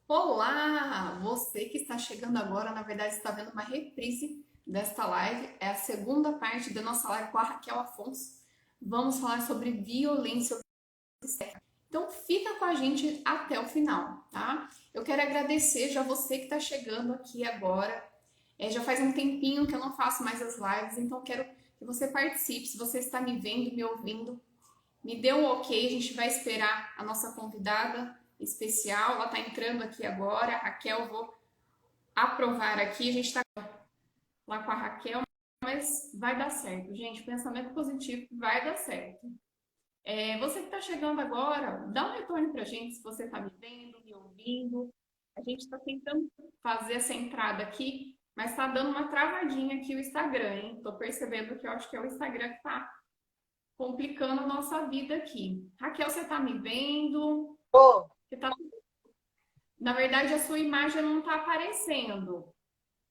Olá! Você que está chegando agora, na verdade, está vendo uma reprise desta live. É a segunda parte da nossa live com a Raquel Afonso. Vamos falar sobre violência obstétrica. Então, fica com a gente até o final, tá? Eu quero agradecer já você que está chegando aqui agora. Já faz um tempinho que eu não faço mais as lives, então quero que você participe. Se você está me vendo, me ouvindo, me dê um ok, a gente vai esperar a nossa convidada especial. Ela está entrando aqui agora. Raquel, vou aprovar aqui. A gente está lá com a Raquel, mas vai dar certo, gente. Pensamento positivo, vai dar certo. Você que está chegando agora, dá um retorno para a gente se você está me vendo, me ouvindo. A gente está tentando fazer essa entrada aqui, mas está dando uma travadinha aqui o Instagram, hein? Estou percebendo que eu acho que é o Instagram que está complicando a nossa vida aqui. Raquel, você está me vendo? Tô, Você tá... Na verdade, a sua imagem não está aparecendo.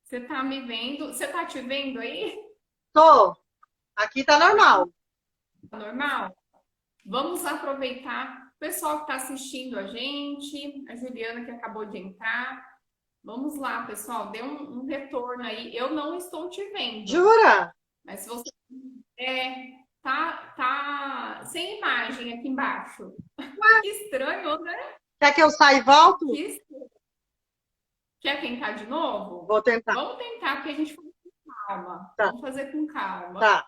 Você está me vendo? Você está te vendo aí? tô. Aqui tá normal. Tá normal? Vamos aproveitar o pessoal que está assistindo a gente, a Juliana que acabou de entrar. Vamos lá, pessoal, dê um retorno aí. Eu não estou te vendo, Jura? mas se você tá sem imagem aqui embaixo. Que estranho, né? Quer que eu saia e volto? Que Quer tentar de novo? Vou tentar. Vamos tentar, porque a gente faz com calma. Tá, Vamos fazer com calma. tá.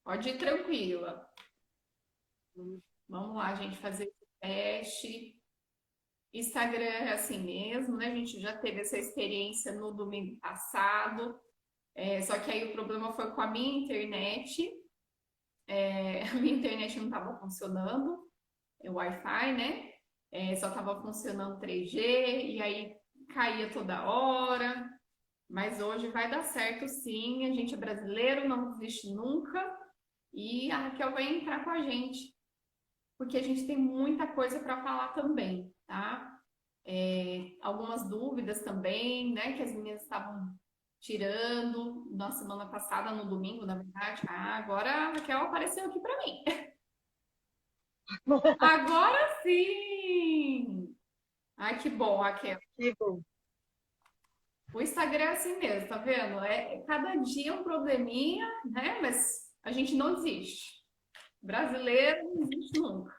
Pode ir tranquila. Vamos lá, gente, fazer esse teste. Instagram é assim mesmo, né? A gente já teve essa experiência no domingo passado. Só que aí o problema foi com a minha internet. A minha internet não estava funcionando, o Wi-Fi, né? Só estava funcionando 3G, e aí caía toda hora. Mas hoje vai dar certo sim. A gente é brasileiro, não desiste nunca. E a Raquel vai entrar com a gente, porque a gente tem muita coisa para falar também, tá? Algumas dúvidas também, né? Que as meninas estavam tirando na semana passada, no domingo, na verdade. Ah, agora a Raquel apareceu aqui para mim. Agora sim! Ai, que bom, Raquel. Que bom. O Instagram é assim mesmo, tá vendo? Cada dia um probleminha, né? Mas a gente não desiste. Brasileiro não desiste nunca.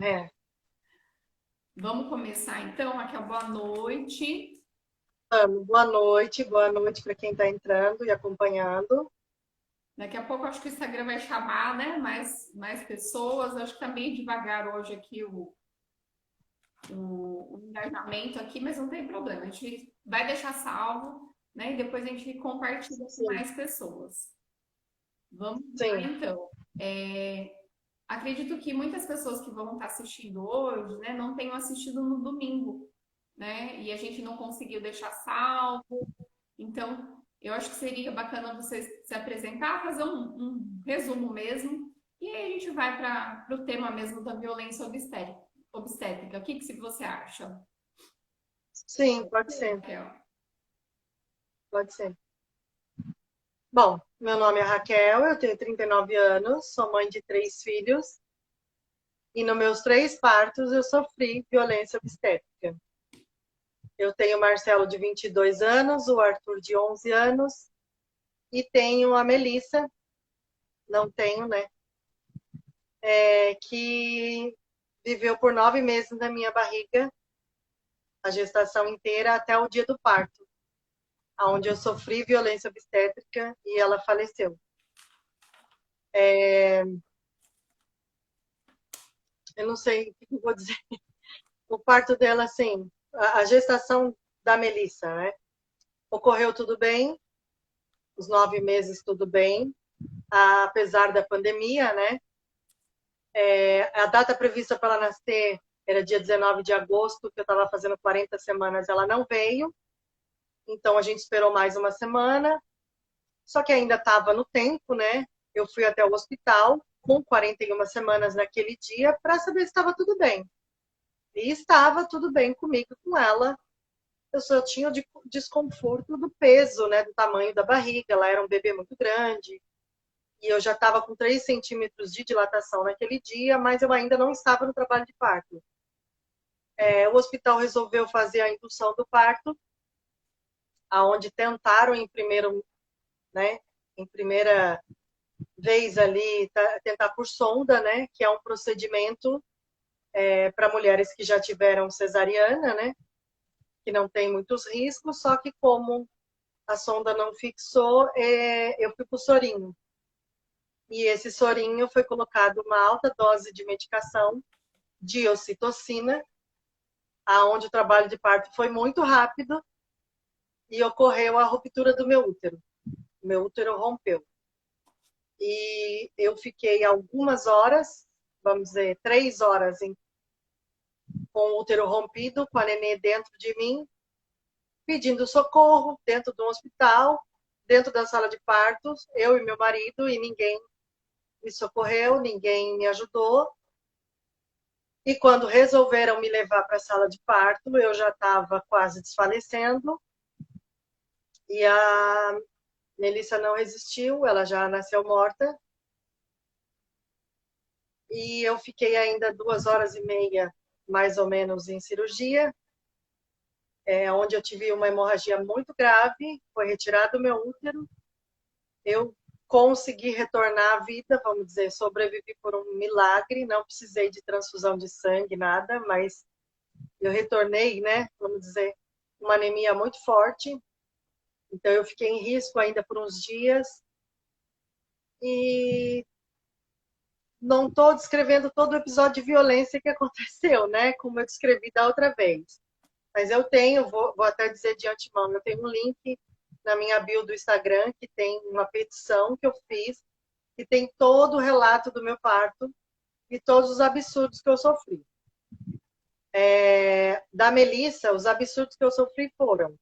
É. Vamos começar então, Raquel. Boa noite. Vamos. Boa noite para quem está entrando e acompanhando. Daqui a pouco acho que o Instagram vai chamar, né? Mais pessoas. Acho que tá meio devagar hoje aqui o engajamento aqui, mas não tem problema. A gente vai deixar salvo, né? E depois a gente compartilha com Sim, mais pessoas. Vamos lá, sim, então. É, Acredito que muitas pessoas que vão estar assistindo hoje, né, não tenham assistido no domingo, né? E a gente não conseguiu deixar salvo. Então, eu acho que seria bacana você se apresentar, fazer um resumo mesmo, e aí a gente vai para o tema mesmo da violência obstétrica. O que você acha, sim, pode ser, Raquel? pode ser. Bom, meu nome é Raquel, eu tenho 39 anos, sou mãe de 3 filhos e nos meus 3 partos eu sofri violência obstétrica. Eu tenho o Marcelo de 22 anos, o Arthur de 11 anos e tenho a Melissa, não tenho, né? Que viveu por 9 meses na minha barriga, a gestação inteira até o dia do parto, onde eu sofri violência obstétrica e ela faleceu. Eu não sei o que eu vou dizer. O parto dela, assim, a gestação da Melissa, né? Ocorreu tudo bem, os 9 meses tudo bem, apesar da pandemia, né? A data prevista para ela nascer era dia 19 de agosto, que eu estava fazendo 40 semanas, ela não veio. Então a gente esperou mais uma semana, só que ainda estava no tempo, né? Eu fui até o hospital com 41 semanas naquele dia para saber se estava tudo bem. E estava tudo bem comigo, com ela. Eu só tinha o desconforto do peso, né? Do tamanho da barriga. Ela era um bebê muito grande. E eu já estava com 3 centímetros de dilatação naquele dia, mas eu ainda não estava no trabalho de parto. O hospital resolveu fazer a indução do parto, aonde tentaram né, em primeira vez ali, tentar por sonda, né, que é um procedimento para mulheres que já tiveram cesariana, né, que não tem muitos riscos, só que como a sonda não fixou, eu fui pro sorinho. E esse sorinho foi colocado uma alta dose de medicação de ocitocina, aonde o trabalho de parto foi muito rápido e ocorreu a ruptura do meu útero. O meu útero rompeu. E eu fiquei algumas horas, vamos dizer, 3 horas com o útero rompido, com a nenê dentro de mim, pedindo socorro dentro do hospital, dentro da sala de partos, eu e meu marido, e ninguém me socorreu, ninguém me ajudou. E quando resolveram me levar para a sala de parto, eu já estava quase desfalecendo. E a Melissa não resistiu, ela já nasceu morta. E eu fiquei ainda 2 horas e meia, mais ou menos, em cirurgia, onde eu tive uma hemorragia muito grave, foi retirado o meu útero. Eu consegui retornar à vida, vamos dizer, sobrevivi por um milagre, não precisei de transfusão de sangue, nada, mas eu retornei, né, vamos dizer, uma anemia muito forte, então eu fiquei em risco ainda por uns dias, e não estou descrevendo todo o episódio de violência que aconteceu, né, como eu descrevi da outra vez, mas eu tenho, vou até dizer de antemão, eu tenho um link na minha bio do Instagram, que tem uma petição que eu fiz, que tem todo o relato do meu parto e todos os absurdos que eu sofri. Da Melissa, os absurdos que eu sofri foram: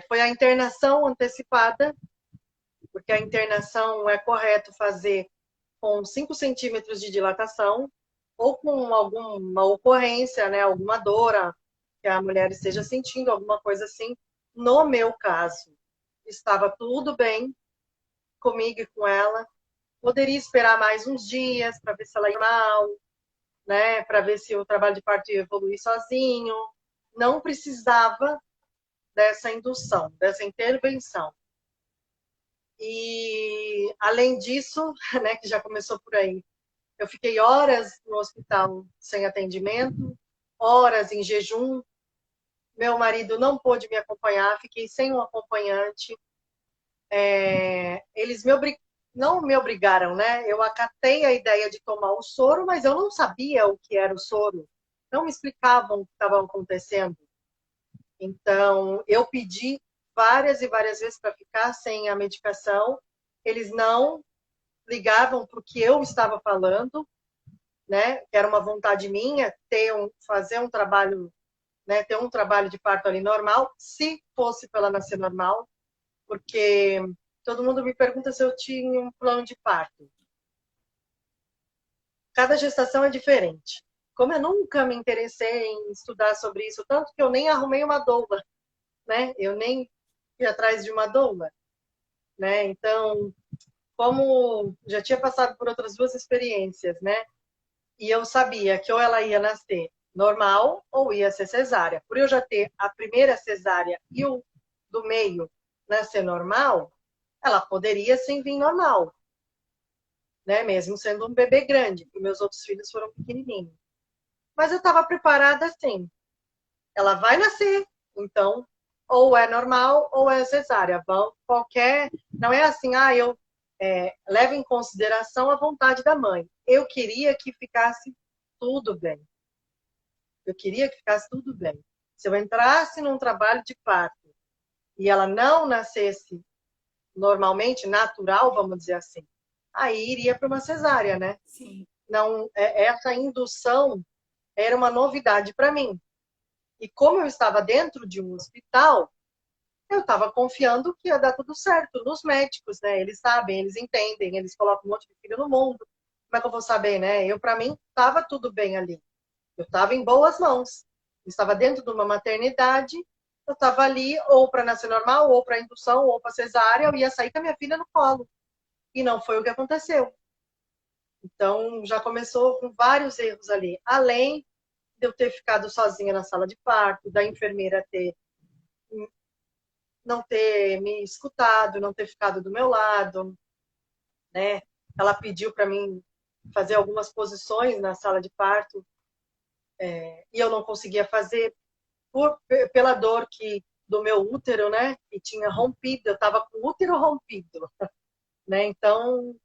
foi a internação antecipada, porque a internação é correto fazer com 5 centímetros de dilatação, ou com alguma ocorrência, né, alguma dor que a mulher esteja sentindo, alguma coisa assim. No meu caso, estava tudo bem comigo e com ela. Poderia esperar mais uns dias para ver se ela ia mal, né, para ver se o trabalho de parto ia evoluir sozinho. Não precisava dessa indução, dessa intervenção. E, além disso, né, que já começou por aí, eu fiquei horas no hospital sem atendimento, horas em jejum. Meu marido não pôde me acompanhar, fiquei sem um acompanhante. Eles não me obrigaram, né? Eu acatei a ideia de tomar o soro, mas eu não sabia o que era o soro. Não me explicavam o que estava acontecendo. Então, eu pedi várias e várias vezes para ficar sem a medicação. Eles não ligavam para o que eu estava falando, né? Que era uma vontade minha fazer um trabalho, né? Ter um trabalho de parto ali normal, se fosse para ela nascer normal, porque todo mundo me pergunta se eu tinha um plano de parto. Cada gestação é diferente. Como eu nunca me interessei em estudar sobre isso, tanto que eu nem arrumei uma doula, né? Eu nem fui atrás de uma doula, né? Então, como já tinha passado por outras 2 experiências, né? E eu sabia que ou ela ia nascer normal ou ia ser cesárea. Por eu já ter a primeira cesárea e o do meio nascer normal, ela poderia sim vir normal, né? Mesmo sendo um bebê grande, porque meus outros filhos foram pequenininhos. Mas eu estava preparada assim. Ela vai nascer, então ou é normal ou é cesárea. Não é assim, eu levo em consideração a vontade da mãe. Eu queria que ficasse tudo bem. Eu queria que ficasse tudo bem. Se eu entrasse num trabalho de parto e ela não nascesse normalmente, natural, vamos dizer assim, aí iria para uma cesárea, né? Sim. Não, essa indução era uma novidade para mim. E como eu estava dentro de um hospital, eu estava confiando que ia dar tudo certo nos médicos, né? Eles sabem, eles entendem, eles colocam um monte de filho no mundo. Como é que eu vou saber, né? Para mim, estava tudo bem ali. Eu estava em boas mãos. Eu estava dentro de uma maternidade, eu estava ali ou para nascer normal, ou para indução, ou para cesárea, eu ia sair com a minha filha no colo. E não foi o que aconteceu. Então, já começou com vários erros ali. Além de eu ter ficado sozinha na sala de parto, da enfermeira não ter me escutado, não ter ficado do meu lado, né? Ela pediu para mim fazer algumas posições na sala de parto e eu não conseguia fazer pela dor do meu útero, né? Que tinha rompido, eu estava com o útero rompido, né? Então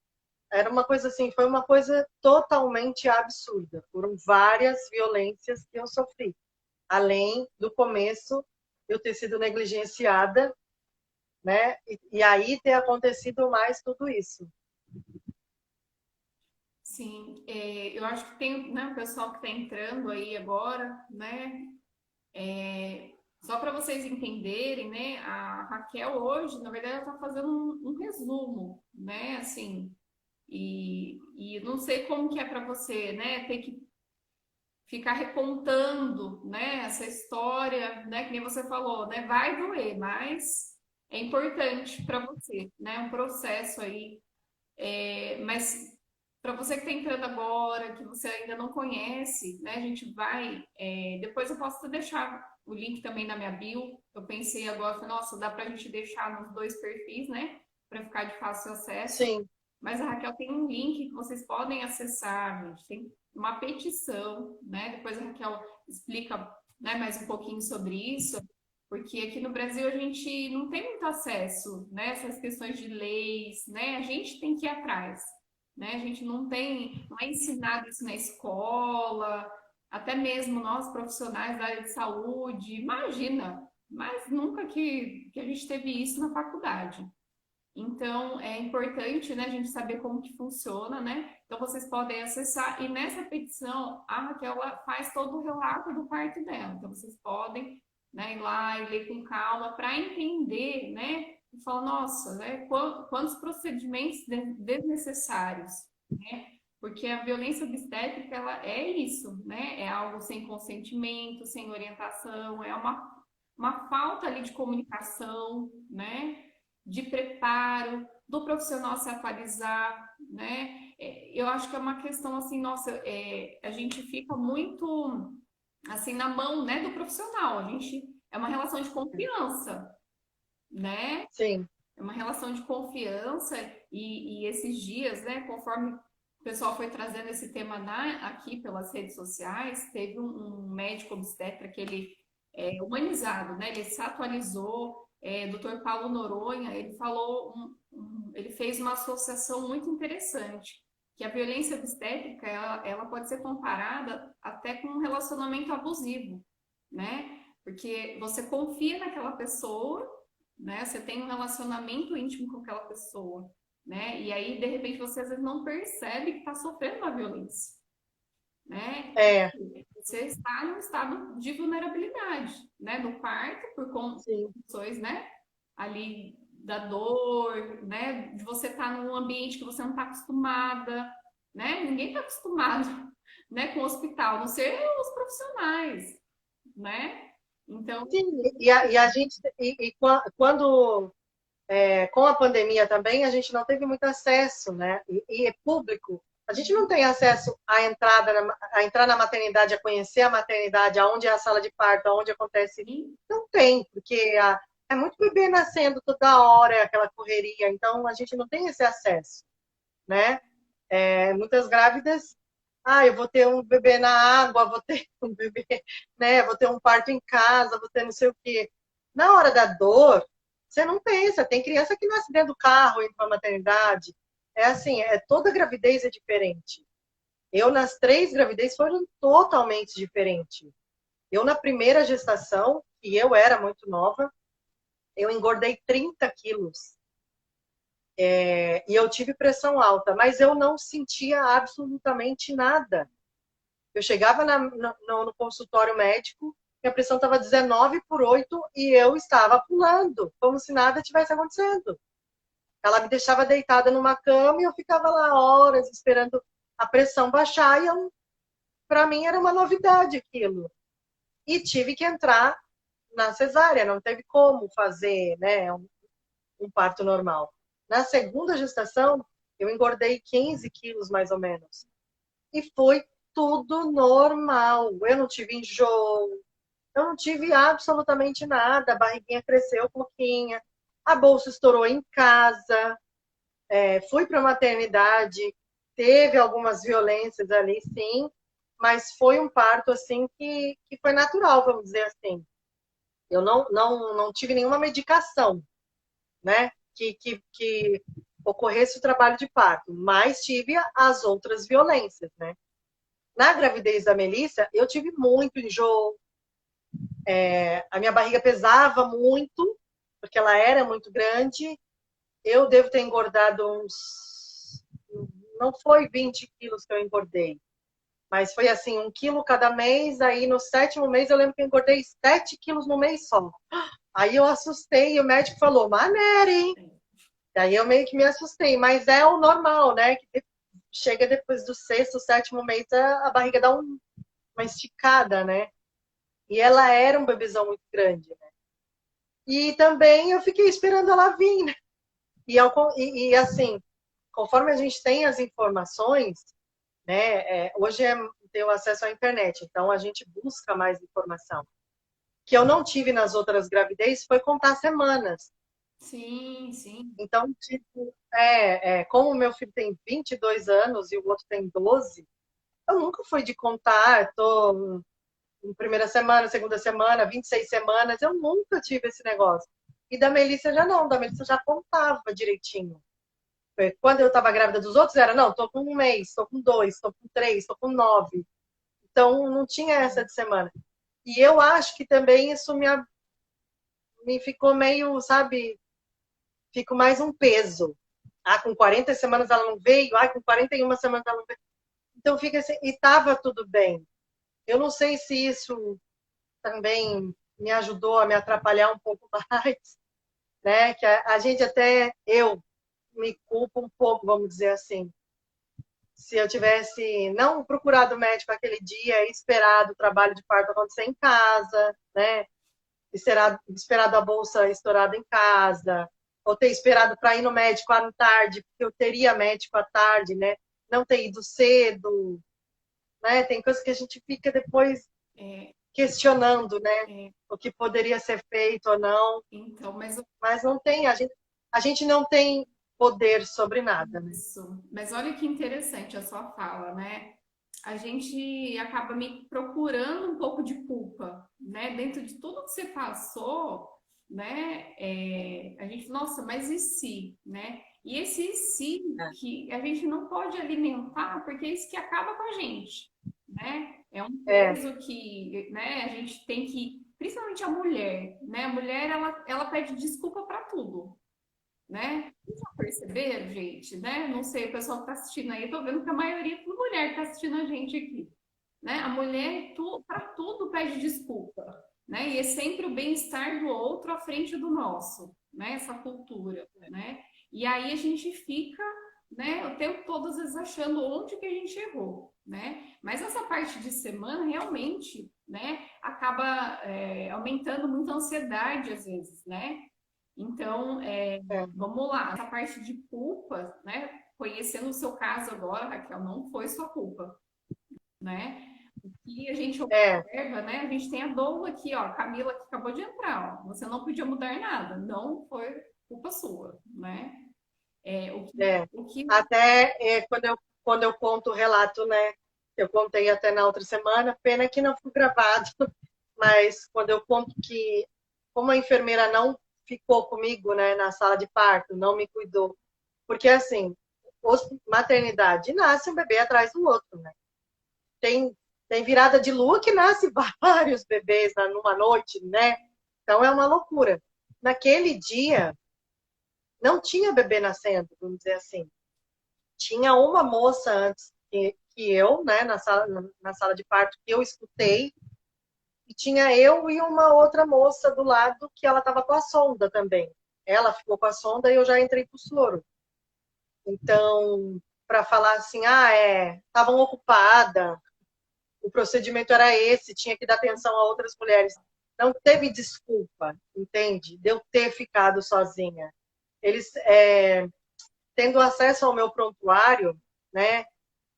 era uma coisa assim, foi uma coisa totalmente absurda. Foram várias violências que eu sofri, além do começo eu ter sido negligenciada, né? E aí ter acontecido mais tudo isso. Sim, eu acho que tem, né, o pessoal que está entrando aí agora, né? Só para vocês entenderem, né? A Raquel hoje, na verdade, ela está fazendo um resumo, né? Assim, e não sei como que é para você, né? Ter que ficar recontando, né? Essa história, né? Que nem você falou, né? Vai doer, mas é importante para você, né? Um processo aí, mas para você que está entrando agora, que você ainda não conhece, né? A gente vai. Depois eu posso deixar o link também na minha bio. Eu pensei agora, falei, nossa, dá para a gente deixar nos dois perfis, né? Para ficar de fácil acesso. Sim. Mas a Raquel tem um link que vocês podem acessar, gente. Tem uma petição, né? Depois a Raquel explica, né, mais um pouquinho sobre isso, porque aqui no Brasil a gente não tem muito acesso, né? Essas questões de leis, né? A gente tem que ir atrás, né? A gente não é ensinado isso na escola, até mesmo nós profissionais da área de saúde, imagina, mas nunca que a gente teve isso na faculdade. Então, é importante, né, a gente saber como que funciona, né? Então, vocês podem acessar. E nessa petição, a Raquel ela faz todo o relato do parto dela. Então, vocês podem, né, ir lá e ler com calma para entender, né? E falar, nossa, né, quantos procedimentos desnecessários, né? Porque a violência obstétrica, ela é isso, né? É algo sem consentimento, sem orientação, é uma falta ali de comunicação, né? De preparo, do profissional se atualizar, né? Eu acho que é uma questão assim, nossa, a gente fica muito assim na mão, né, do profissional. A gente é uma relação de confiança, né? Sim. É uma relação de confiança e esses dias, né, conforme o pessoal foi trazendo esse tema aqui pelas redes sociais, teve um médico obstetra que ele é humanizado, né? Ele se atualizou. Dr. Paulo Noronha, ele falou, ele fez uma associação muito interessante, que a violência obstétrica ela pode ser comparada até com um relacionamento abusivo, né? Porque você confia naquela pessoa, né? Você tem um relacionamento íntimo com aquela pessoa, né? E aí, de repente, você às vezes não percebe que está sofrendo uma violência, né? É. Você está em um estado de vulnerabilidade, né? No parto, por Sim. condições, né? Ali da dor, né? De você estar num ambiente que você não está acostumada, né? Ninguém está acostumado, né? Com o hospital, a não ser os profissionais, né? Então, Sim. E a gente quando com a pandemia também a gente não teve muito acesso, né? E é público. A gente não tem acesso a entrar na maternidade, a conhecer a maternidade, aonde é a sala de parto, aonde acontece. sim, Não tem, porque é muito bebê nascendo toda hora, é aquela correria. Então a gente não tem esse acesso, né? Muitas grávidas, eu vou ter um bebê na água, vou ter um bebê, né? Vou ter um parto em casa, vou ter não sei o quê. Na hora da dor, você não pensa. Tem criança que nasce dentro do carro, indo para a maternidade. É assim, toda gravidez é diferente. Eu, nas 3 gravidez, foram totalmente diferentes. Eu, na primeira gestação, e eu era muito nova, eu engordei 30 quilos. E eu tive pressão alta, mas eu não sentia absolutamente nada. Eu chegava no consultório médico, minha pressão estava 19/8 e eu estava pulando, como se nada tivesse acontecendo. Ela me deixava deitada numa cama e eu ficava lá horas esperando a pressão baixar e para mim era uma novidade aquilo. E tive que entrar na cesárea, não teve como fazer, né, um parto normal. Na segunda gestação, eu engordei 15 quilos mais ou menos. E foi tudo normal. Eu não tive enjoo, eu não tive absolutamente nada. A barriguinha cresceu um pouquinho, a bolsa estourou em casa, fui para a maternidade, teve algumas violências ali, sim, mas foi um parto assim que foi natural, vamos dizer assim. Eu não tive nenhuma medicação, né, que ocorresse o trabalho de parto, mas tive as outras violências, né. Na gravidez da Melissa, eu tive muito enjoo, a minha barriga pesava muito, porque ela era muito grande. Eu devo ter engordado uns. Não foi 20 quilos que eu engordei, mas foi assim, 1 quilo cada mês. Aí no 7º mês eu lembro que eu engordei 7 quilos no mês só. Aí eu assustei e o médico falou, maneira, hein? Daí eu meio que me assustei, mas é o normal, né? Que chega depois do 6º, 7º mês, a barriga dá uma esticada, né? E ela era um bebezão muito grande, né? E também eu fiquei esperando ela vir, né? E assim, conforme a gente tem as informações, né? Hoje tem o acesso à internet, então a gente busca mais informação. Que eu não tive nas outras gravidez foi contar semanas. Sim, sim. Então, tipo, como o meu filho tem 22 anos e o outro tem 12, eu nunca fui de contar, tô em primeira semana, segunda semana, 26 semanas, eu nunca tive esse negócio. E da Melissa já não, da Melissa já contava direitinho. Quando eu estava grávida dos outros, era, não, tô com 1 mês, tô com 2, tô com 3, tô com 9. Então, não tinha essa de semana. E eu acho que também isso me ficou meio, sabe, fico mais um peso. Ah, com 40 semanas ela não veio, ah, com 41 semanas ela não veio. Então fica assim, e estava tudo bem. Eu não sei se isso também me ajudou a me atrapalhar um pouco mais, né? Que a gente até, eu me culpo um pouco, vamos dizer assim. Se eu tivesse não procurado o médico aquele dia, esperado o trabalho de parto acontecer em casa, né? Esperado a bolsa estourada em casa, ou ter esperado para ir no médico à tarde, porque eu teria médico à tarde, né? Não ter ido cedo, né? Tem coisas que a gente fica depois É, questionando, né? é, O que poderia ser feito ou não, então, mas não tem, a gente não tem poder sobre nada, né? isso. Mas olha que interessante a sua fala, né? A gente acaba me procurando um pouco de culpa, né? Dentro de tudo que você passou, né? A gente, nossa, mas e se, né? E esse e se que a gente não pode alimentar, porque é isso que acaba com a gente, né? É um É, peso que, né? A gente tem que, principalmente a mulher, né? A mulher, ela pede desculpa para tudo, né? Vocês já perceberam, gente, né? Não sei, o pessoal que tá assistindo aí, eu tô vendo que a maioria é tudo mulher que tá assistindo a gente aqui, né? A mulher, para tudo, pede desculpa, né? E é sempre o bem-estar do outro à frente do nosso, né? Essa cultura, né? E aí a gente fica, né, o tempo todo, às vezes, achando onde que a gente errou, né? Mas essa parte de semana, realmente, né, acaba aumentando muito a ansiedade, às vezes, né? Então, é, vamos lá, essa parte de culpa, né? Conhecendo o seu caso agora, Raquel, não foi sua culpa, né? O que a gente é, observa, né? A gente tem a Doula aqui, ó, a Camila que acabou de entrar, ó. Você não podia mudar nada, não foi culpa sua, né? é. O que Até quando eu conto o relato, né? Eu contei até na outra semana, pena que não foi gravado, mas quando eu conto que, como a enfermeira não ficou comigo, né, na sala de parto, não me cuidou, porque assim, maternidade nasce um bebê atrás do outro, né? Tem, tem virada de lua que nasce vários bebês numa noite, né? Então é uma loucura. Naquele dia, não tinha bebê nascendo, vamos dizer assim. Tinha uma moça antes que eu, né, na sala de parto, que eu escutei, e tinha eu e uma outra moça do lado que ela estava com a sonda também. Ela ficou com a sonda e eu já entrei com o soro. Então, para falar assim, estavam ocupada, o procedimento era esse, tinha que dar atenção a outras mulheres. Não teve desculpa, entende? De eu ter ficado sozinha. Eles, tendo acesso ao meu prontuário, né?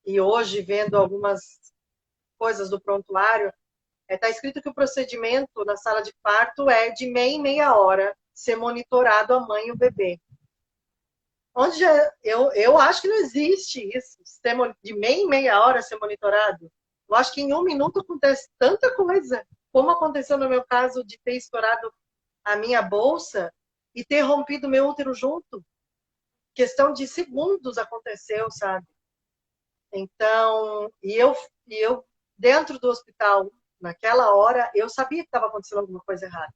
E hoje vendo algumas coisas do prontuário, está escrito que o procedimento na sala de parto é de meia em meia hora ser monitorado a mãe e o bebê. Onde eu acho que não existe isso, de meia em meia hora ser monitorado. Eu acho que em um minuto acontece tanta coisa, como aconteceu no meu caso de ter estourado a minha bolsa e ter rompido meu útero junto. Questão de segundos aconteceu, sabe? Então, e eu dentro do hospital, naquela hora, eu sabia que estava acontecendo alguma coisa errada.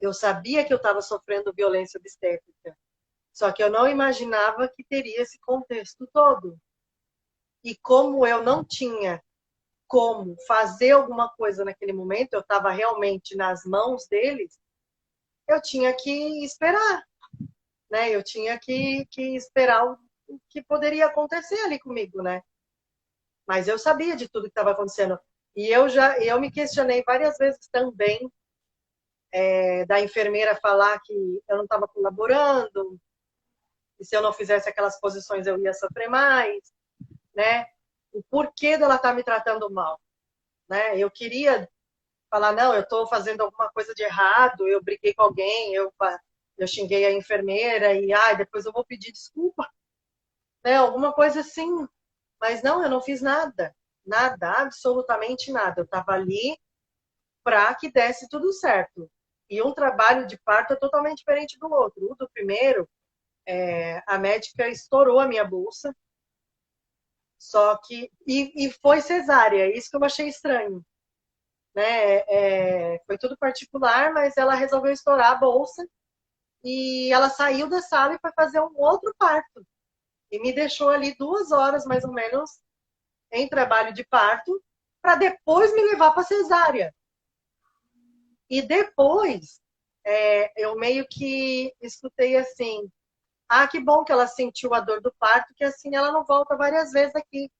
Eu sabia que eu estava sofrendo violência obstétrica. Só que eu não imaginava que teria esse contexto todo. E como eu não tinha como fazer alguma coisa naquele momento, eu estava realmente nas mãos deles, eu tinha que esperar, né? Eu tinha que esperar o que poderia acontecer ali comigo, né? Mas eu sabia de tudo que estava acontecendo. E eu me questionei várias vezes também da enfermeira falar que eu não estava colaborando, e se eu não fizesse aquelas posições eu ia sofrer mais, né? O porquê dela estar me tratando mal, né? Eu queria falar, não, eu estou fazendo alguma coisa de errado, eu briguei com alguém, eu xinguei a enfermeira e depois eu vou pedir desculpa, né? Alguma coisa assim. Mas não, eu não fiz nada, nada, absolutamente nada. Eu estava ali para que desse tudo certo. E um trabalho de parto é totalmente diferente do outro. O do primeiro, a médica estourou a minha bolsa, só que e foi cesárea, isso que eu achei estranho, né? Foi tudo particular, mas ela resolveu estourar a bolsa e ela saiu da sala e foi fazer um outro parto e me deixou ali 2 horas mais ou menos em trabalho de parto para depois me levar para cesárea. E depois eu meio que escutei assim, que bom que ela sentiu a dor do parto, que assim ela não volta várias vezes aqui.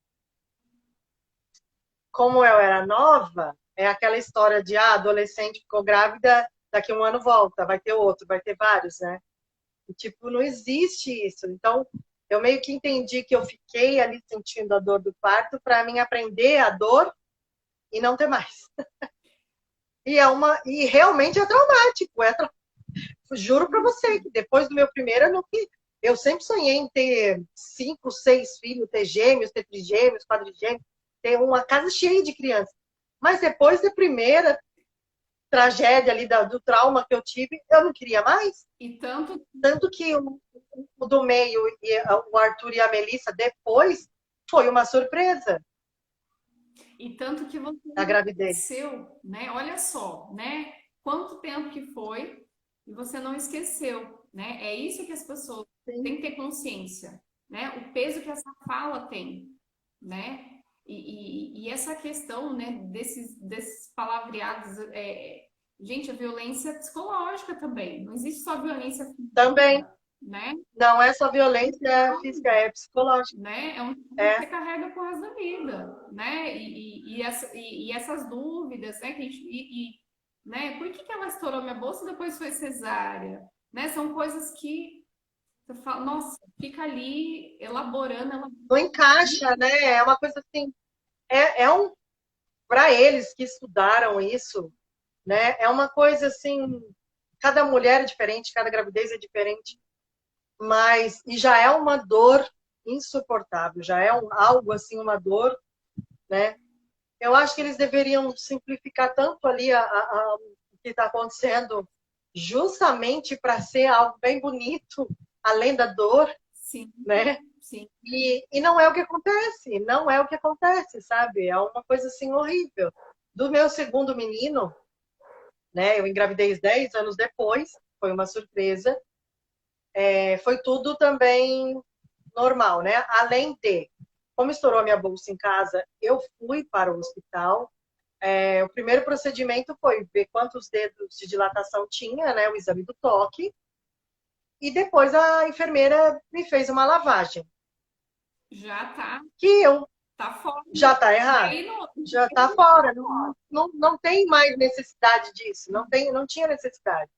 Como eu era nova, é aquela história de adolescente ficou grávida, daqui a um ano volta, vai ter outro, vai ter vários, né? E, tipo, não existe isso. Então, eu meio que entendi que eu fiquei ali sentindo a dor do parto para mim aprender a dor e não ter mais. E realmente é traumático. Juro para você que depois do meu primeiro, eu sempre sonhei em ter 5, 6 filhos, ter gêmeos, ter trigêmeos, quadrigêmeos, ter uma casa cheia de crianças. Mas depois da primeira tragédia ali, do trauma que eu tive, eu não queria mais. E tanto Tanto que o do meio, o Arthur e a Melissa, depois, foi uma surpresa E tanto que você a não gravidez. esqueceu, né? Olha só, né? Quanto tempo que foi e você não esqueceu, né? É isso que as pessoas Sim. têm que ter consciência, né? O peso que essa fala tem, né? E essa questão, né? Desses palavreados, gente, a violência psicológica também. Não existe só violência Também, física, né? não é só violência física, é psicológica. Né? É um que É, você carrega pro resto da vida, né? E essas dúvidas, né? Que a gente, né? Por que ela estourou minha bolsa e depois foi cesárea? Né? São coisas que você fala, nossa, fica ali elaborando, não encaixa, né? É uma coisa assim, para eles que estudaram isso, né? É uma coisa assim, cada mulher é diferente, cada gravidez é diferente, mas e já é uma dor insuportável, já é algo assim, uma dor, né? Eu acho que eles deveriam simplificar tanto ali o que está acontecendo, justamente para ser algo bem bonito, além da dor, sim, né? sim. E não é o que acontece, não é o que acontece, sabe? É uma coisa assim horrível. Do meu segundo menino, né? Eu engravidei 10 anos depois, foi uma surpresa. Foi tudo também normal, né? Além de, como estourou a minha bolsa em casa, eu fui para o hospital. O primeiro procedimento foi ver quantos dedos de dilatação tinha, né? O exame do toque. E depois a enfermeira me fez uma lavagem. Já Que eu tá fora. já está errado. Aí não, Já está fora. Não tem mais necessidade disso. Não tinha necessidade.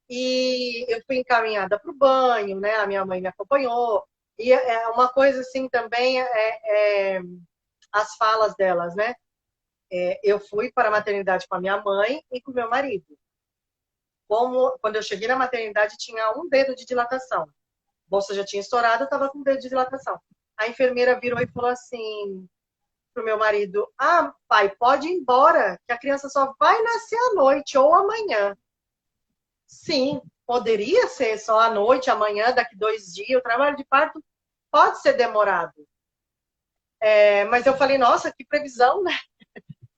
E eu fui encaminhada para o banho, né? A minha mãe me acompanhou. E uma coisa assim também as falas delas, né? Eu fui para a maternidade com a minha mãe e com o meu marido. Quando eu cheguei na maternidade, tinha um dedo de dilatação. A bolsa já tinha estourado, eu estava com um dedo de dilatação. A enfermeira virou e falou assim pro meu marido: ah, pai, pode ir embora, que a criança só vai nascer à noite ou amanhã. Sim, poderia ser só à noite, amanhã, daqui 2 dias. O trabalho de parto pode ser demorado. Mas eu falei, nossa, que previsão, né?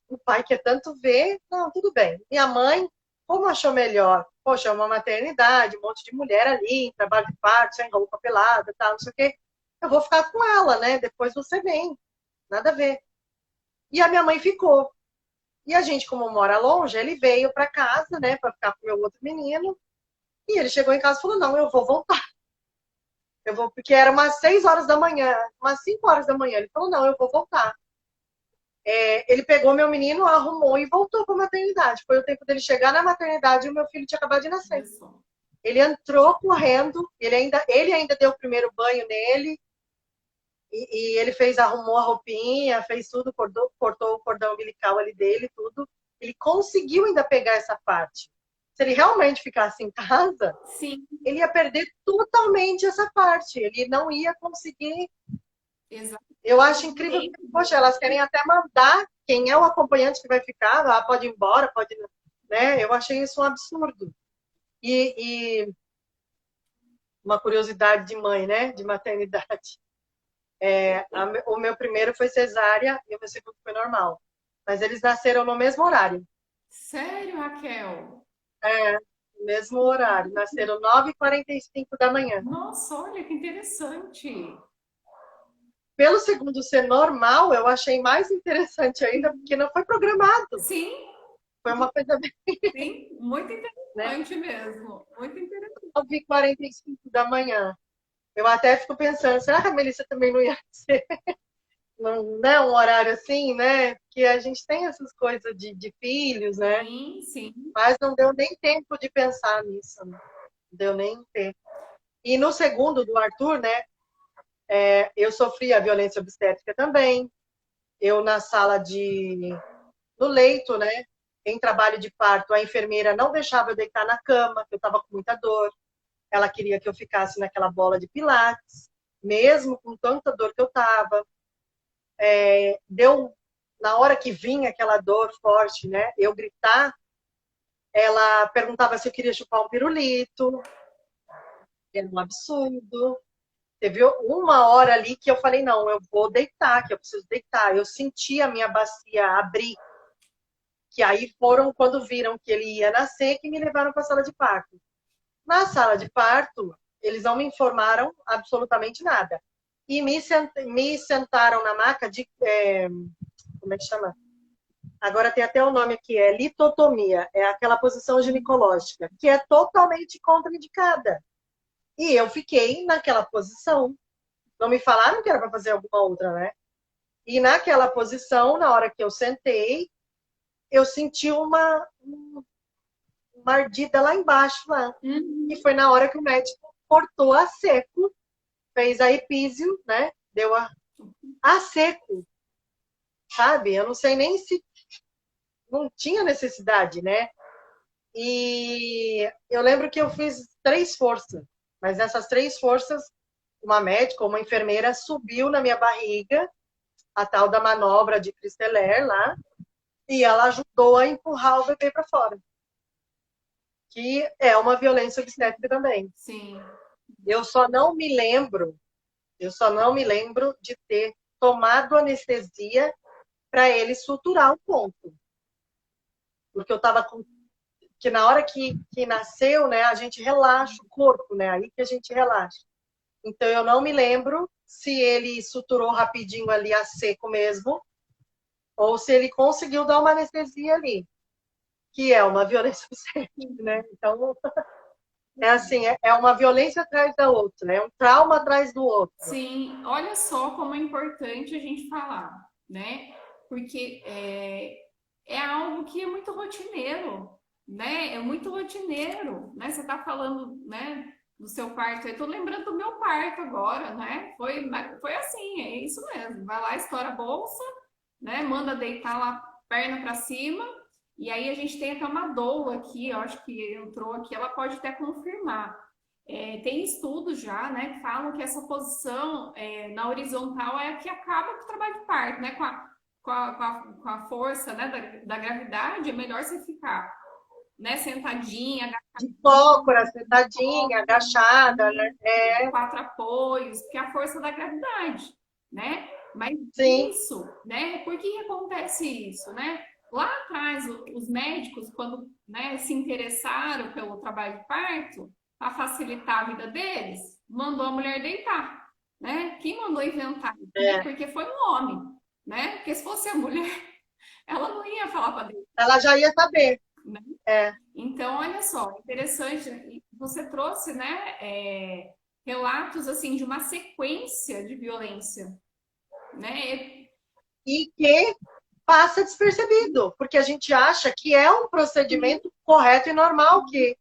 O pai quer tanto ver. Não, tudo bem. Minha mãe, como achou melhor? Poxa, é uma maternidade, um monte de mulher ali, trabalho de parto, sem roupa pelada, tal, não sei o quê. Eu vou ficar com ela, né? Depois você vem. Nada a ver. E a minha mãe ficou. E a gente, como mora longe, ele veio para casa, né, para ficar com o meu outro menino. E ele chegou em casa e falou: não, eu vou voltar. Eu vou, porque era umas 6 horas da manhã, umas 5 horas da manhã. Ele falou: não, eu vou voltar. Ele pegou meu menino, arrumou e voltou para a maternidade. Foi o tempo dele chegar na maternidade e o meu filho tinha acabado de nascer. Ele entrou correndo, ele ainda deu o primeiro banho nele, e ele arrumou a roupinha, fez tudo, cortou o cordão umbilical ali dele, tudo. Ele conseguiu ainda pegar essa parte. Se ele realmente ficasse em casa, Sim. ele ia perder totalmente essa parte. Ele não ia conseguir. Exato. Eu acho incrível, porque, poxa, elas querem até mandar quem é o acompanhante que vai ficar, pode ir embora, pode, né? Eu achei isso um absurdo. E uma curiosidade de mãe, né? De maternidade. O meu primeiro foi cesárea e o meu segundo foi normal. Mas eles nasceram no mesmo horário. Sério, Raquel? No mesmo horário. Nasceram 9h45 da manhã. Nossa, olha que interessante. Pelo segundo ser normal, eu achei mais interessante ainda, porque não foi programado. Sim. Foi uma coisa bem. Sim, muito interessante, né? Mesmo. Muito interessante. 9h45 da manhã. Eu até fico pensando, será que a Melissa também não ia ser um horário assim, né? Que a gente tem essas coisas de filhos, né? Sim, sim. Mas não deu nem tempo de pensar nisso. Não deu nem tempo. E no segundo, do Arthur, né? Eu sofri a violência obstétrica também. Eu na sala no leito, né? Em trabalho de parto, a enfermeira não deixava eu deitar na cama, porque eu estava com muita dor. Ela queria que eu ficasse naquela bola de pilates, mesmo com tanta dor que eu estava. Na hora que vinha aquela dor forte, né? Eu gritar, ela perguntava se eu queria chupar um pirulito. Era um absurdo. Teve uma hora ali que eu falei, não, eu vou deitar, que eu preciso deitar. Eu senti a minha bacia abrir, que aí foram quando viram que ele ia nascer, que me levaram para a sala de parto. Na sala de parto, eles não me informaram absolutamente nada. E me sentaram na maca de... como é que chama? Agora tem até o nome aqui, é litotomia. É aquela posição ginecológica, que é totalmente contraindicada. E eu fiquei naquela posição. Não me falaram que era para fazer alguma outra, né? E naquela posição, na hora que eu sentei, eu senti uma ardida lá embaixo, lá. E foi na hora que o médico cortou a seco, fez a epísio, né? Deu a seco, sabe? Eu não sei nem se não tinha necessidade, né? E eu lembro que eu fiz 3 forças, mas nessas 3 forças, uma médica ou uma enfermeira subiu na minha barriga, a tal da manobra de Christeller lá, e ela ajudou a empurrar o bebê para fora. Que é uma violência obstétrica também. Sim. Eu só não me lembro de ter tomado anestesia para ele suturar o ponto. Porque eu estava com... que na hora que nasceu, né, a gente relaxa o corpo, né? Aí que a gente relaxa. Então eu não me lembro se ele suturou rapidinho ali a seco mesmo, ou se ele conseguiu dar uma anestesia ali, que é uma violência obstétrica, né? Então é assim, é uma violência atrás da outra, é um trauma atrás do outro. Sim, olha só como é importante a gente falar, né? Porque é algo que é muito rotineiro, né? É muito rotineiro, né? Você tá falando, né, do seu parto. Eu tô lembrando do meu parto agora, né? Foi assim, é isso mesmo. Vai lá, estoura a bolsa, né? Manda deitar lá perna para cima, e aí a gente tem até uma doula aqui, eu acho que entrou aqui, ela pode até confirmar. Tem estudos já, né, que falam que essa posição na horizontal é a que acaba com o trabalho de parto, né, com a força, né, da gravidade, é melhor você ficar, né, sentadinha, De cócora, sentadinha, agachadinha, agachada, né? É, quatro apoios, que é a força da gravidade, né? Mas sim, isso, né? Por que acontece isso, né? Lá atrás, os médicos, quando, né, se interessaram pelo trabalho de parto, para facilitar a vida deles, mandou a mulher deitar, né? Quem mandou inventar? é. Porque foi um homem, né? Porque se fosse a mulher, ela não ia falar para deitar, Ela já ia saber. né? É. Então, olha só, interessante. Você trouxe, né, relatos assim de uma sequência de violência, né? E que passa despercebido, porque a gente acha que é um procedimento correto e normal que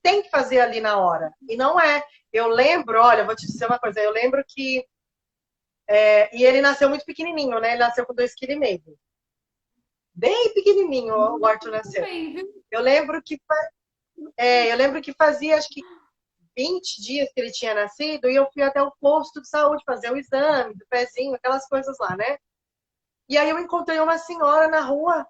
tem que fazer ali na hora. E não é. Eu lembro, olha, vou te dizer uma coisa, eu lembro que. E ele nasceu muito pequenininho, né? Ele nasceu com 2,5 kg. Bem pequenininho o Arthur Tudo nasceu. bem, viu? Eu lembro que, eu lembro que fazia, acho que 20 dias que ele tinha nascido, e eu fui até o posto de saúde fazer o exame do pezinho, aquelas coisas lá, né? E aí eu encontrei uma senhora na rua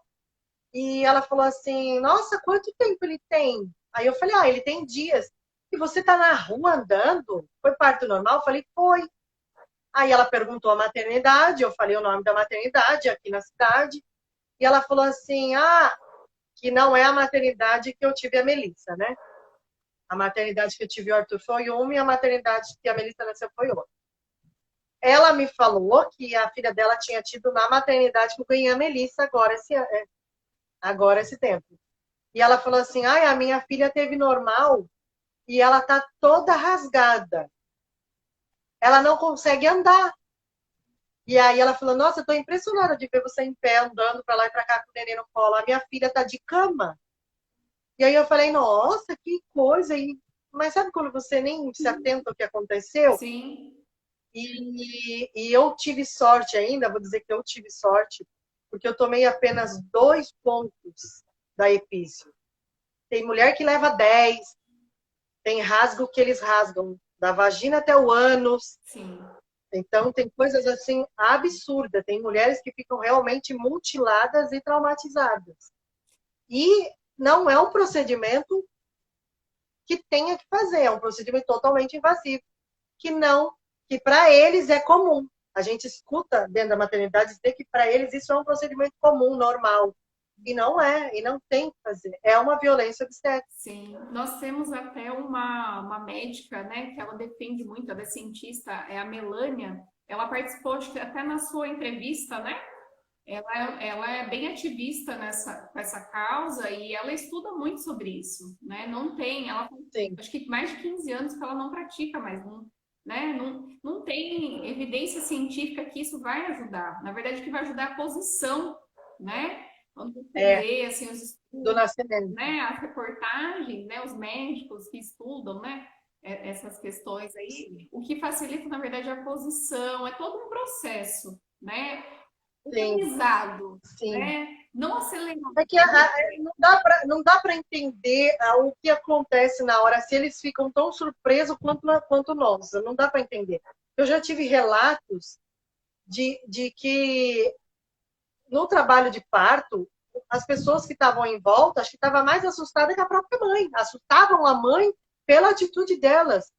e ela falou assim: Nossa, quanto tempo ele tem? Aí eu falei: Ah, ele tem dias. E você tá na rua andando? Foi parto normal? Eu falei: Foi. Aí ela perguntou a maternidade, eu falei o nome da maternidade aqui na cidade. E ela falou assim: Ah, que não é a maternidade que eu tive a Melissa, né? A maternidade que eu tive o Arthur foi uma e a maternidade que a Melissa nasceu foi outra. Ela me falou que a filha dela tinha tido na maternidade que eu ganhei a Melissa agora esse tempo. E ela falou assim: Ai, a minha filha teve normal e ela tá toda rasgada. Ela não consegue andar. E aí ela falou: Nossa, eu tô impressionada de ver você em pé, andando para lá e para cá com o neném no colo. A minha filha tá de cama. E aí eu falei: Nossa, que coisa. Mas sabe quando você nem se atenta ao que aconteceu? Sim, E eu tive sorte ainda, vou dizer que eu tive sorte, porque eu tomei apenas 2 pontos da epício. Tem mulher que leva 10, tem rasgo que eles rasgam da vagina até o ânus. sim. Então, tem coisas assim absurdas. Tem mulheres que ficam realmente mutiladas e traumatizadas. E não é um procedimento que tenha que fazer, é um procedimento totalmente invasivo, que não, que para eles é comum. A gente escuta dentro da maternidade dizer que para eles isso é um procedimento comum, normal. E não é, e não tem que fazer. É uma violência obstétrica. Sim, nós temos até uma médica, né, que ela defende muito, ela é cientista, é a Melânia. Ela participou acho que até na sua entrevista, né? Ela é bem ativista com essa causa e ela estuda muito sobre isso, né? Não tem, ela Sim, acho que mais de 15 anos que ela não pratica mais, não, né? Não tem evidência científica que isso vai ajudar. Na verdade, o que vai ajudar é a posição, né? Quando você é, vê assim, os do estudos, nascimento. né? As reportagens, né? Os médicos que estudam, né? Essas questões aí, o que facilita, na verdade, é a posição, é todo um processo, né? Sim, Organizado, sim. né? Não acelerado. É que não dá para entender o que acontece na hora, se eles ficam tão surpresos quanto nós. Não dá para entender. Eu já tive relatos de que no trabalho de parto, as pessoas que estavam em volta, acho que estavam mais assustadas que a própria mãe. Assustavam a mãe pela atitude delas.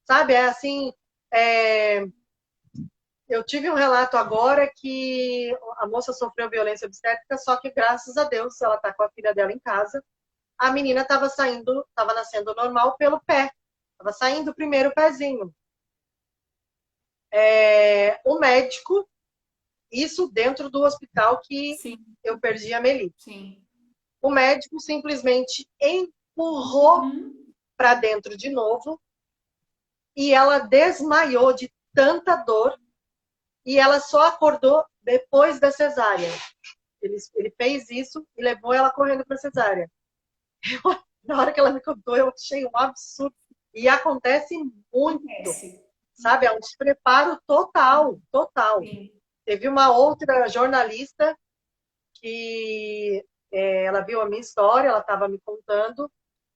Sabe? É assim. É... Eu tive um relato agora que a moça sofreu violência obstétrica, só que graças a Deus ela está com a filha dela em casa. A menina estava nascendo normal pelo pé. Estava saindo o primeiro pezinho. O médico, isso dentro do hospital que Sim, eu perdi a Meli. sim. O médico simplesmente empurrou Uhum. para dentro de novo e ela desmaiou de tanta dor e ela só acordou depois da cesárea. Ele fez isso e levou ela correndo para a cesárea. Na hora que ela me contou, eu achei um absurdo. E acontece muito, Acontece. sabe? É um despreparo total, total. Sim. Teve uma outra jornalista que ela viu a minha história, ela estava me contando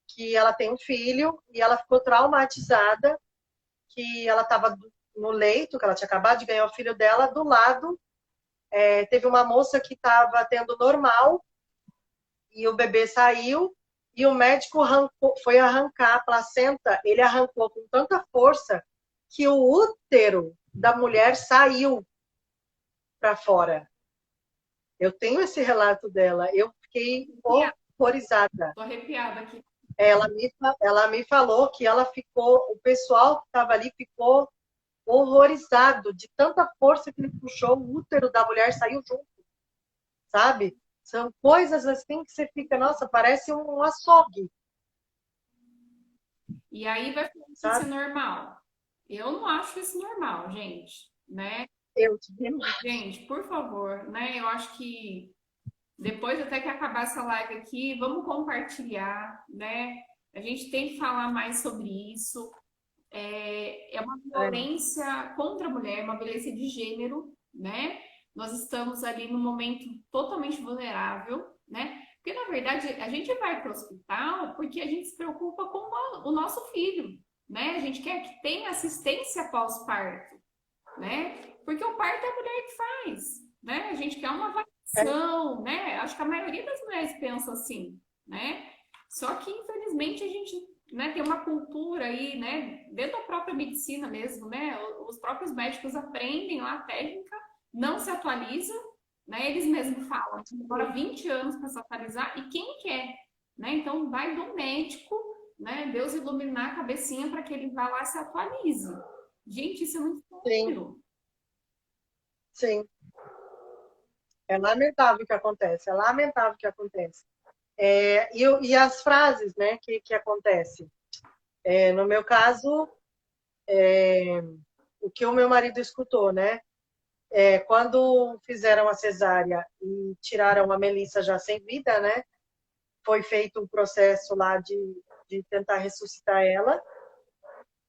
que ela tem um filho e ela ficou traumatizada, que ela estava no leito, que ela tinha acabado de ganhar o filho dela, do lado teve uma moça que estava tendo normal e o bebê saiu e o médico foi arrancar a placenta, ele arrancou com tanta força que o útero da mulher saiu para fora. Eu tenho esse relato dela, eu fiquei horrorizada. Tô arrepiada aqui. Ela me falou que ela ficou, o pessoal que estava ali ficou horrorizado de tanta força que ele puxou, o útero da mulher saiu junto, sabe? São coisas assim que você fica, nossa, parece um açougue. E aí vai falar que isso é normal. Eu não acho isso normal, gente, né? Eu te Gente, por favor, né? Eu acho que depois até que acabar essa live aqui, vamos compartilhar, né? A gente tem que falar mais sobre isso. É uma violência contra a mulher, uma violência de gênero, né? Nós estamos ali num momento totalmente vulnerável, né? Porque, na verdade, a gente vai para o hospital porque a gente se preocupa com o nosso filho, né? A gente quer que tenha assistência pós-parto, né? Porque o parto é a mulher que faz, né? A gente quer uma avaliação, né? Acho que a maioria das mulheres pensa assim, né? Só que, infelizmente, a gente, né, tem uma cultura aí, né, dentro da própria medicina mesmo, né? Os próprios médicos aprendem lá a técnica, não se atualizam, né? Eles mesmos falam, demora 20 anos para se atualizar, e quem quer, né? Então, vai do médico, né? Deus iluminar a cabecinha para que ele vá lá e se atualize. Gente, isso é muito sério. Sim. É lamentável o que acontece, é lamentável o que acontece. E as frases, né, que acontecem. No meu caso, o que o meu marido escutou, né? Quando fizeram a cesárea e tiraram a Melissa já sem vida, né? Foi feito um processo lá de tentar ressuscitar ela.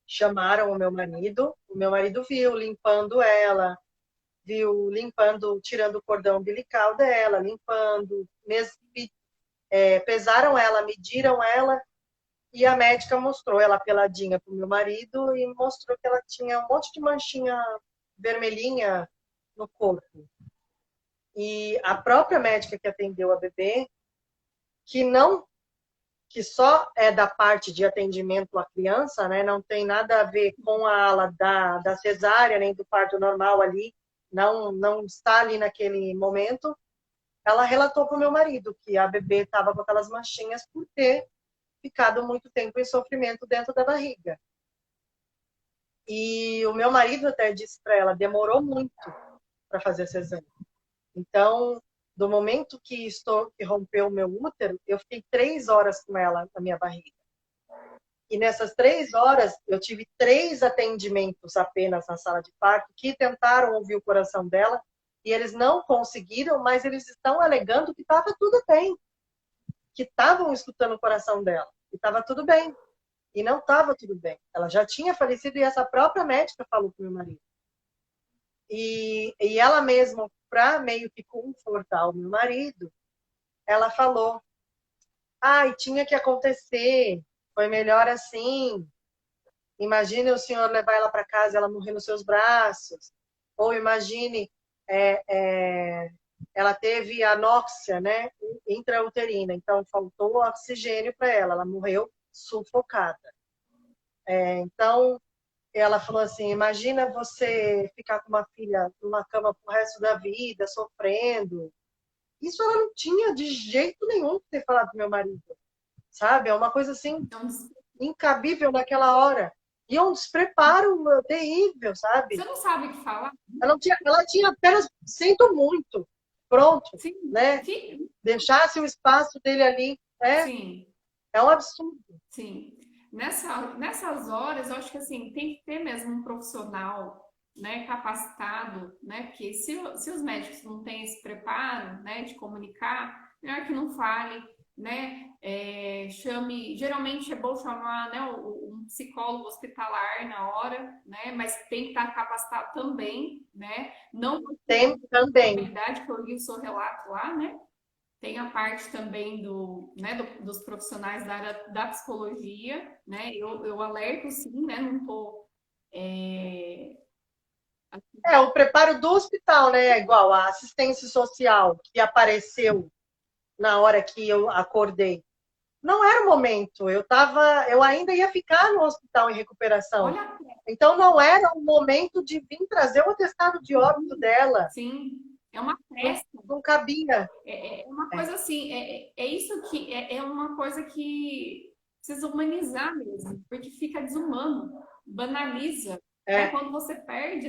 Chamaram o meu marido viu limpando ela, viu limpando, tirando o cordão umbilical dela, limpando, pesaram ela, mediram ela, e a médica mostrou ela peladinha para o meu marido e mostrou que ela tinha um monte de manchinha vermelhinha no corpo. E a própria médica que atendeu a bebê, que não, que só é da parte de atendimento à criança, né? Não tem nada a ver com a ala da cesárea nem do parto normal ali, não está ali naquele momento. Ela relatou para o meu marido que a bebê estava com aquelas manchinhas por ter ficado muito tempo em sofrimento dentro da barriga. E o meu marido até disse para ela, demorou muito para fazer a cesárea. Então, do momento que rompeu o meu útero, eu fiquei 3 horas com ela na minha barriga. E nessas 3 horas, eu tive 3 atendimentos apenas na sala de parto que tentaram ouvir o coração dela e eles não conseguiram, mas eles estão alegando que estava tudo bem, que estavam escutando o coração dela, e estava tudo bem. E não estava tudo bem. Ela já tinha falecido e essa própria médica falou para o meu marido. E ela mesma, para meio que confortar o meu marido, ela falou: ai, tinha que acontecer, foi melhor assim. Imagine o senhor levar ela para casa e ela morrer nos seus braços. Ou imagine, ela teve anóxia, né, intrauterina, então faltou oxigênio para ela, ela morreu sufocada. Então, ela falou assim, imagina você ficar com uma filha numa cama pro resto da vida, sofrendo. Isso ela não tinha de jeito nenhum que ter falado pro meu marido, sabe? É uma coisa assim, incabível naquela hora. E é um despreparo terrível, sabe? Você não sabe o que falar? Ela tinha apenas, sinto muito, pronto, Sim, né? sim. Deixasse o espaço dele ali, Sim. É um absurdo. Sim. Nessas horas, eu acho que assim, tem que ter mesmo um profissional, né, capacitado, né? Porque se os médicos não têm esse preparo, né, de comunicar, melhor que não fale, né? Chame, geralmente é bom chamar, né, um psicólogo hospitalar na hora, né? Mas tem que estar capacitado também, né? Não Tem a também. realidade que eu li o seu relato lá, né? Tem a parte também né, dos profissionais da área da psicologia, né? Eu alerto sim, né? Não tô é, O preparo do hospital, né? Igual a assistência social que apareceu na hora que eu acordei. Não era o momento. Eu ainda ia ficar no hospital em recuperação. olha, Então não era o momento de vir trazer o atestado de óbito dela. sim, é uma Não, pressa. não cabia. É uma É, coisa assim, é isso que é uma coisa que precisa humanizar mesmo, porque fica desumano, banaliza. Aí é, quando você perde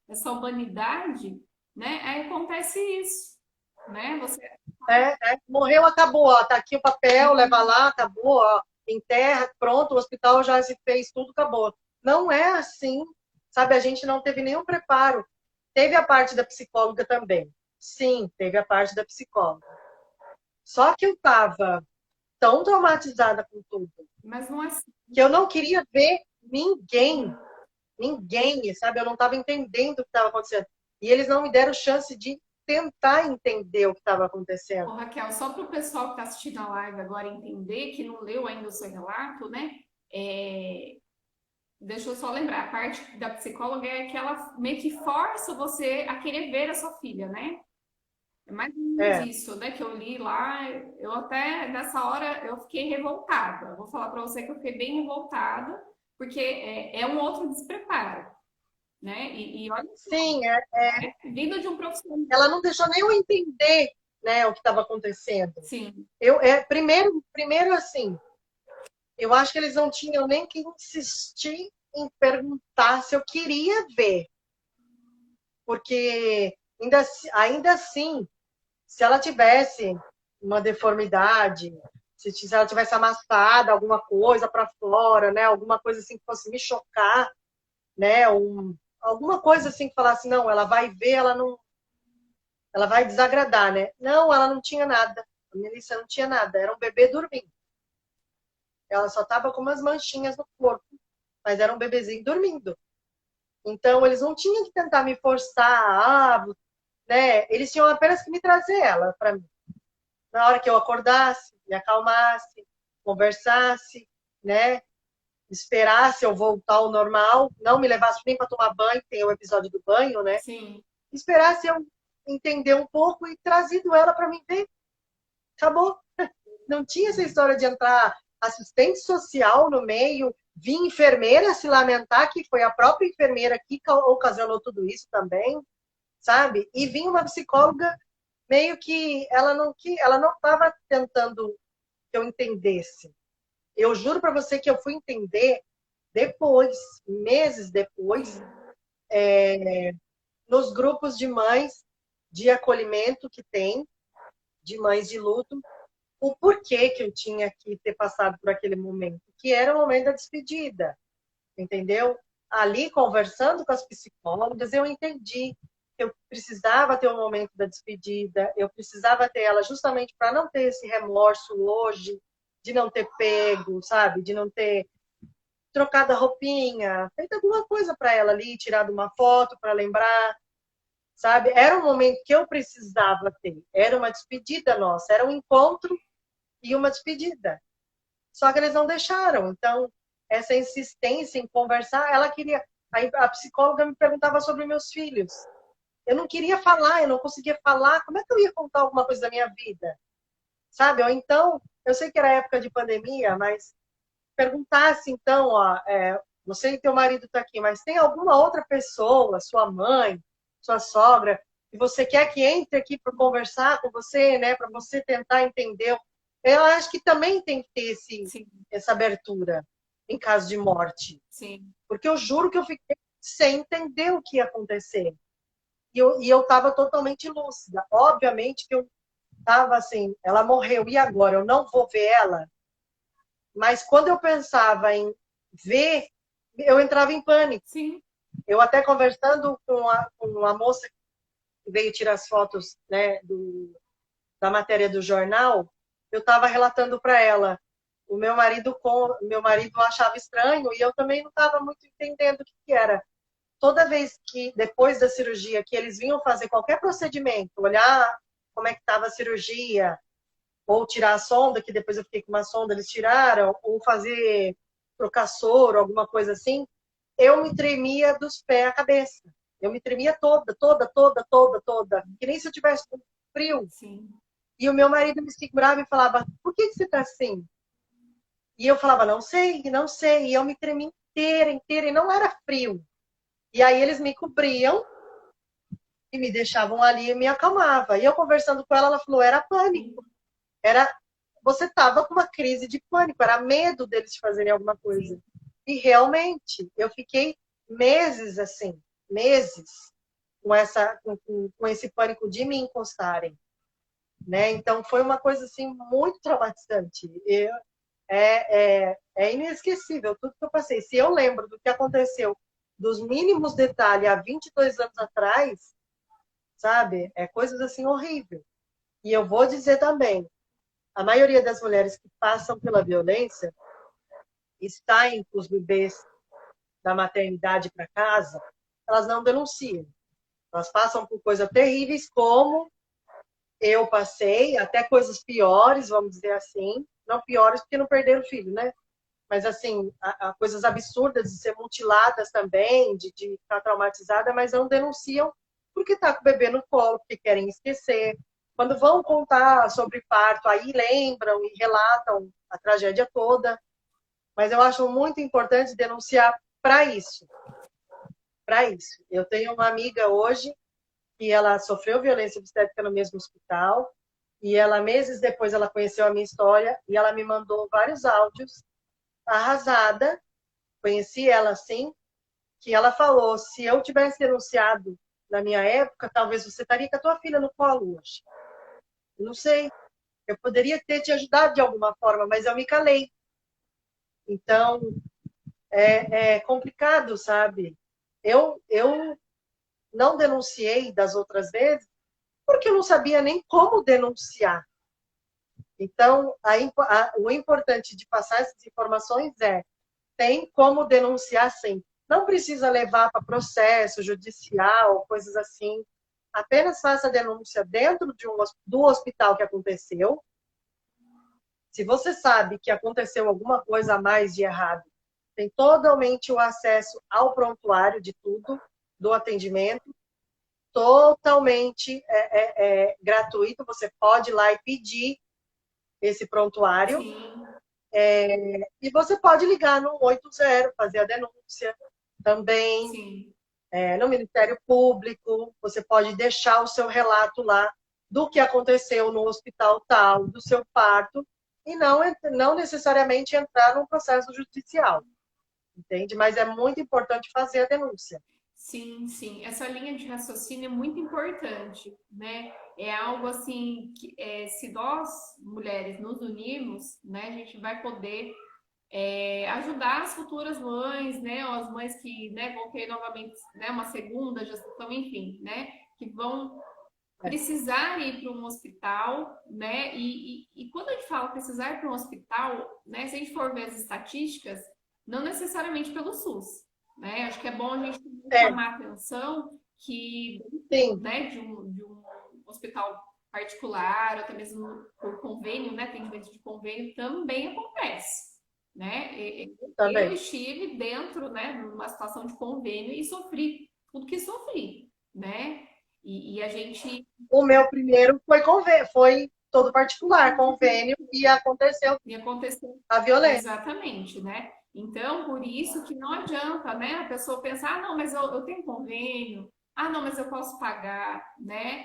essa humanidade, né, aí acontece isso, né? Você Morreu, acabou. Ó, tá aqui o papel, leva lá, acabou. Ó, enterra, pronto, o hospital já se fez tudo, acabou. Não é assim, sabe? A gente não teve nenhum preparo. Teve a parte da psicóloga também. Sim, teve a parte da psicóloga. Só que eu estava tão traumatizada com tudo mas não é assim. que eu não queria ver ninguém, sabe? Eu não estava entendendo o que estava acontecendo. E eles não me deram chance de tentar entender o que estava acontecendo. Ô, Raquel, só para o pessoal que está assistindo a live agora entender, que não leu ainda o seu relato, né? É, deixa eu só lembrar, a parte da psicóloga é que ela meio que força você a querer ver a sua filha, né? É mais ou menos É, isso, né? Que eu li lá. Eu até, nessa hora, eu fiquei revoltada. Vou falar para você que eu fiquei bem revoltada, porque é um outro despreparo, né? E olha só, sim, né? Vindo de um profissional. ela não deixou nem eu entender, né, o que estava acontecendo. Sim, Primeiro assim, eu acho que eles não tinham nem que insistir em perguntar se eu queria ver, porque ainda assim, se ela tivesse uma deformidade, se ela tivesse amassado alguma coisa para fora, né, alguma coisa assim que fosse me chocar, né, alguma coisa assim que falasse, não, ela vai ver, ela vai desagradar, né? Não, ela não tinha nada. A Melissa não tinha nada, era um bebê dormindo. Ela só estava com umas manchinhas no corpo, mas era um bebezinho dormindo. Então, eles não tinham que tentar me forçar, né? Eles tinham apenas que me trazer ela para mim. Na hora que eu acordasse, me acalmasse, conversasse, né? Esperasse eu voltar ao normal, não me levasse nem para tomar banho, tem o episódio do banho, né? sim. Esperasse eu entender um pouco e trazido ela para mim ver. Acabou. Não tinha essa história de entrar assistente social no meio, vir enfermeira se lamentar, que foi a própria enfermeira que ocasionou tudo isso também, sabe? E vinha uma psicóloga meio que ela não estava tentando que eu entendesse. Eu juro para você que eu fui entender depois, meses depois, Sim. nos grupos de mães de acolhimento que tem, de mães de luto, o porquê que eu tinha que ter passado por aquele momento, que era o momento da despedida, entendeu? Ali, conversando com as psicólogas, eu entendi que eu precisava ter um momento da despedida, eu precisava ter ela justamente para não ter esse remorso hoje, de não ter pego, sabe? De não ter trocado a roupinha, feito alguma coisa para ela ali, tirado uma foto para lembrar, sabe? Era um momento que eu precisava ter, era uma despedida nossa, era um encontro e uma despedida. Só que eles não deixaram. Então, essa insistência em conversar, ela queria. A psicóloga me perguntava sobre meus filhos. Eu não queria falar, eu não conseguia falar. Como é que eu ia contar alguma coisa da minha vida? Sabe? Ou então, eu sei que era época de pandemia, mas perguntasse então, ó, você e teu marido está aqui, mas tem alguma outra pessoa, sua mãe, sua sogra, que você quer que entre aqui para conversar com você, né? Para você tentar entender. Eu acho que também tem que ter Sim, essa abertura em caso de morte. sim, Porque eu juro que eu fiquei sem entender o que ia acontecer. E eu estava totalmente lúcida. Obviamente que eu estava assim, ela morreu, e agora? Eu não vou ver ela? Mas quando eu pensava em ver, eu entrava em pânico. sim, Eu até conversando com a moça que veio tirar as fotos, né, da matéria do jornal, eu estava relatando para ela. Meu marido achava estranho e eu também não estava muito entendendo o que era. Toda vez que, depois da cirurgia, que eles vinham fazer qualquer procedimento, olhar como é que estava a cirurgia, ou tirar a sonda, que depois eu fiquei com uma sonda, eles tiraram, ou fazer trocar soro, alguma coisa assim, eu me tremia dos pés à cabeça. Eu me tremia toda, toda, toda, toda, toda, que nem se eu tivesse com frio. Sim. E o meu marido me segurava e falava, por que você está assim? E eu falava, não sei, não sei. E eu me tremia inteira, inteira, e não era frio. E aí eles me cobriam e me deixavam ali e me acalmava. E eu conversando com ela, ela falou, era pânico. Era, você estava com uma crise de pânico, era medo deles fazerem alguma coisa. E realmente, eu fiquei meses assim, meses com esse pânico de me encostarem, né? Então foi uma coisa assim muito traumatizante. É inesquecível tudo que eu passei. Se eu lembro do que aconteceu, dos mínimos detalhes há 22 anos atrás, sabe? É coisas assim horríveis. E eu vou dizer também, a maioria das mulheres que passam pela violência saem com os bebês da maternidade para casa, elas não denunciam. Elas passam por coisas terríveis, como eu passei, até coisas piores, vamos dizer assim. Não piores porque não perderam o filho, né? Mas, assim, coisas absurdas de ser mutiladas também, de ficar traumatizada, mas não denunciam porque tá com o bebê no colo, porque querem esquecer. Quando vão contar sobre parto, aí lembram e relatam a tragédia toda. Mas eu acho muito importante denunciar para isso. Para isso. Eu tenho uma amiga hoje que ela sofreu violência obstétrica no mesmo hospital e ela, meses depois, ela conheceu a minha história e ela me mandou vários áudios arrasada. Conheci ela assim, que ela falou, se eu tivesse denunciado na minha época, talvez você estaria com a tua filha no colo hoje. Não sei. Eu poderia ter te ajudado de alguma forma, mas eu me calei. Então, é complicado, sabe? Eu não denunciei das outras vezes porque eu não sabia nem como denunciar. Então, o importante de passar essas informações tem como denunciar sim. Não precisa levar para processo judicial, coisas assim. Apenas faça a denúncia dentro do hospital que aconteceu. Se você sabe que aconteceu alguma coisa a mais de errado, tem totalmente o acesso ao prontuário de tudo, do atendimento, totalmente gratuito. Você pode ir lá e pedir esse prontuário. Sim. E você pode ligar no 80, fazer a denúncia também. Sim. No Ministério Público, você pode deixar o seu relato lá do que aconteceu no hospital tal, do seu parto, e não necessariamente entrar num processo judicial, entende? Mas é muito importante fazer a denúncia. Sim, sim. Essa linha de raciocínio é muito importante, né? É algo assim que se nós, mulheres, nos unirmos, né, a gente vai poder ajudar as futuras mães, né? Ou as mães que, né, vão ter novamente, né, uma segunda gestação, enfim, né? Que vão precisar ir para um hospital, né? E quando a gente fala precisar ir para um hospital, né? Se a gente for ver as estatísticas, não necessariamente pelo SUS, né? Acho que é bom a gente chamar a atenção que, Sim. né, de um hospital particular, ou até mesmo por convênio, né? Atendimento de convênio também acontece, né? Eu Também. estive dentro, né, numa situação de convênio e sofri tudo que sofri, né? E a gente. O meu primeiro foi todo particular, convênio, e aconteceu E aconteceu a violência. exatamente, né? Então, por isso que não adianta, né? A pessoa pensar, ah, não, mas eu tenho convênio, ah, não, mas eu posso pagar, né?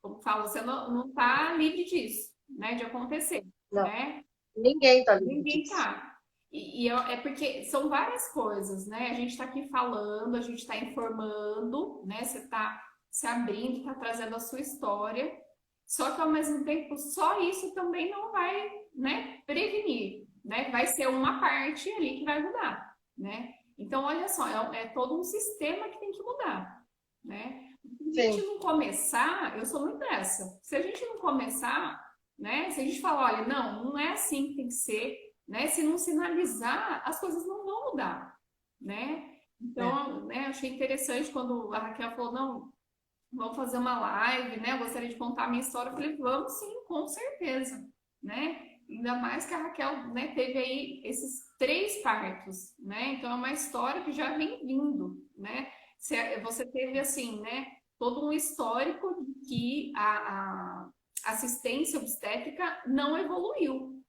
Como fala, você não está livre disso, né? De acontecer, Não, né? ninguém está livre Ninguém disso. tá. É porque são várias coisas, né? A gente está aqui falando, a gente está informando, né? Você está se abrindo, está trazendo a sua história. Só que ao mesmo tempo, só isso também não vai, né, prevenir, né? Vai ser uma parte ali que vai mudar, né? Então, olha só, é todo um sistema que tem que mudar, né? Se a gente Sim, não começar, eu sou muito dessa. Se a gente não começar, né? Se a gente falar, olha, não é assim que tem que ser, né? Se não sinalizar, as coisas não vão mudar, né? É. Então, né, achei interessante quando a Raquel falou, não, vamos fazer uma live, né? Eu gostaria de contar a minha história. Eu falei, vamos sim, com certeza, né? Ainda mais que a Raquel, né, teve aí esses 3 partos, né? Então é uma história que já vem vindo, né? Você teve assim, né? Todo um histórico de que a assistência obstétrica não evoluiu,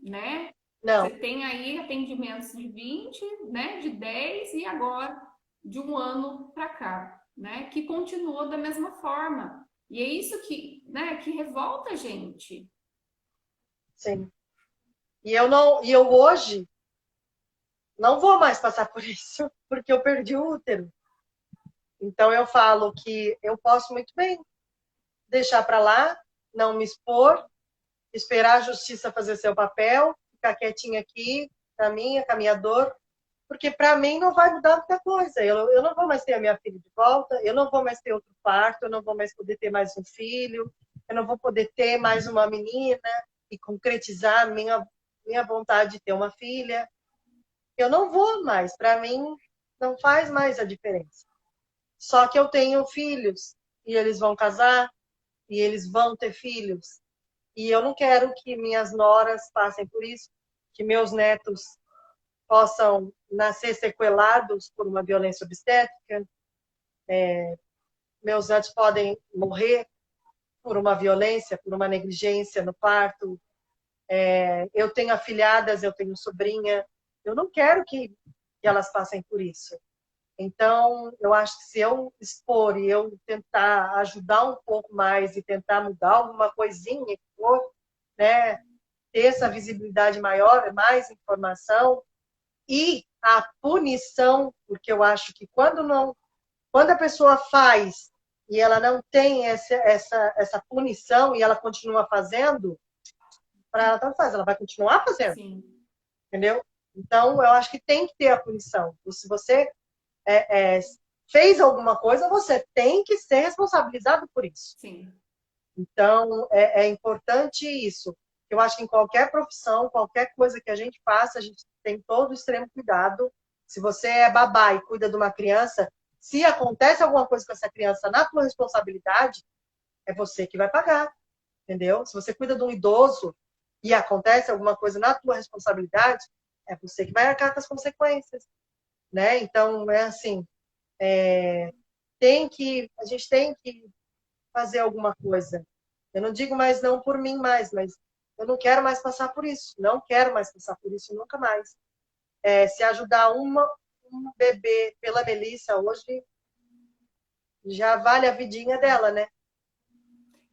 né? Você Não, tem aí atendimentos de 20, né, de 10 e agora de um ano para cá, né, que continua da mesma forma. E é isso que, né, que revolta a gente. sim. E eu hoje não vou mais passar por isso, porque eu perdi o útero. Então eu falo que eu posso muito bem deixar para lá, não me expor, esperar a justiça fazer seu papel, ficar quietinha aqui, na minha, caminhador, porque para mim não vai mudar muita coisa. Eu não vou mais ter a minha filha de volta, eu não vou mais ter outro parto, eu não vou mais poder ter mais um filho, eu não vou poder ter mais uma menina e concretizar minha vontade de ter uma filha. Eu não vou mais, para mim não faz mais a diferença. Só que eu tenho filhos e eles vão casar e eles vão ter filhos. E eu não quero que minhas noras passem por isso, que meus netos possam nascer sequelados por uma violência obstétrica, meus netos podem morrer por uma violência, por uma negligência no parto. Eu tenho afilhadas, eu tenho sobrinha, eu não quero que elas passem por isso. Então, eu acho que se eu expor e eu tentar ajudar um pouco mais e tentar mudar alguma coisinha, né, ter essa visibilidade maior, mais informação e a punição, porque eu acho que quando a pessoa faz e ela não tem essa punição e ela continua fazendo, para ela tanto faz, ela vai continuar fazendo, Sim, entendeu? Então, eu acho que tem que ter a punição. Se você fez alguma coisa, você tem que ser responsabilizado por isso. sim, Então, é importante isso. Eu acho que em qualquer profissão, qualquer coisa que a gente faça, a gente tem todo o extremo cuidado. Se você é babá e cuida de uma criança, se acontece alguma coisa com essa criança na tua responsabilidade, é você que vai pagar, entendeu? Se você cuida de um idoso e acontece alguma coisa na tua responsabilidade, é você que vai arcar com as consequências, né? Então, é assim, a gente tem que fazer alguma coisa. Eu não digo mais não por mim mais, mas eu não quero mais passar por isso. Não quero mais passar por isso nunca mais. Se ajudar um bebê pela Melissa hoje, já vale a vidinha dela, né?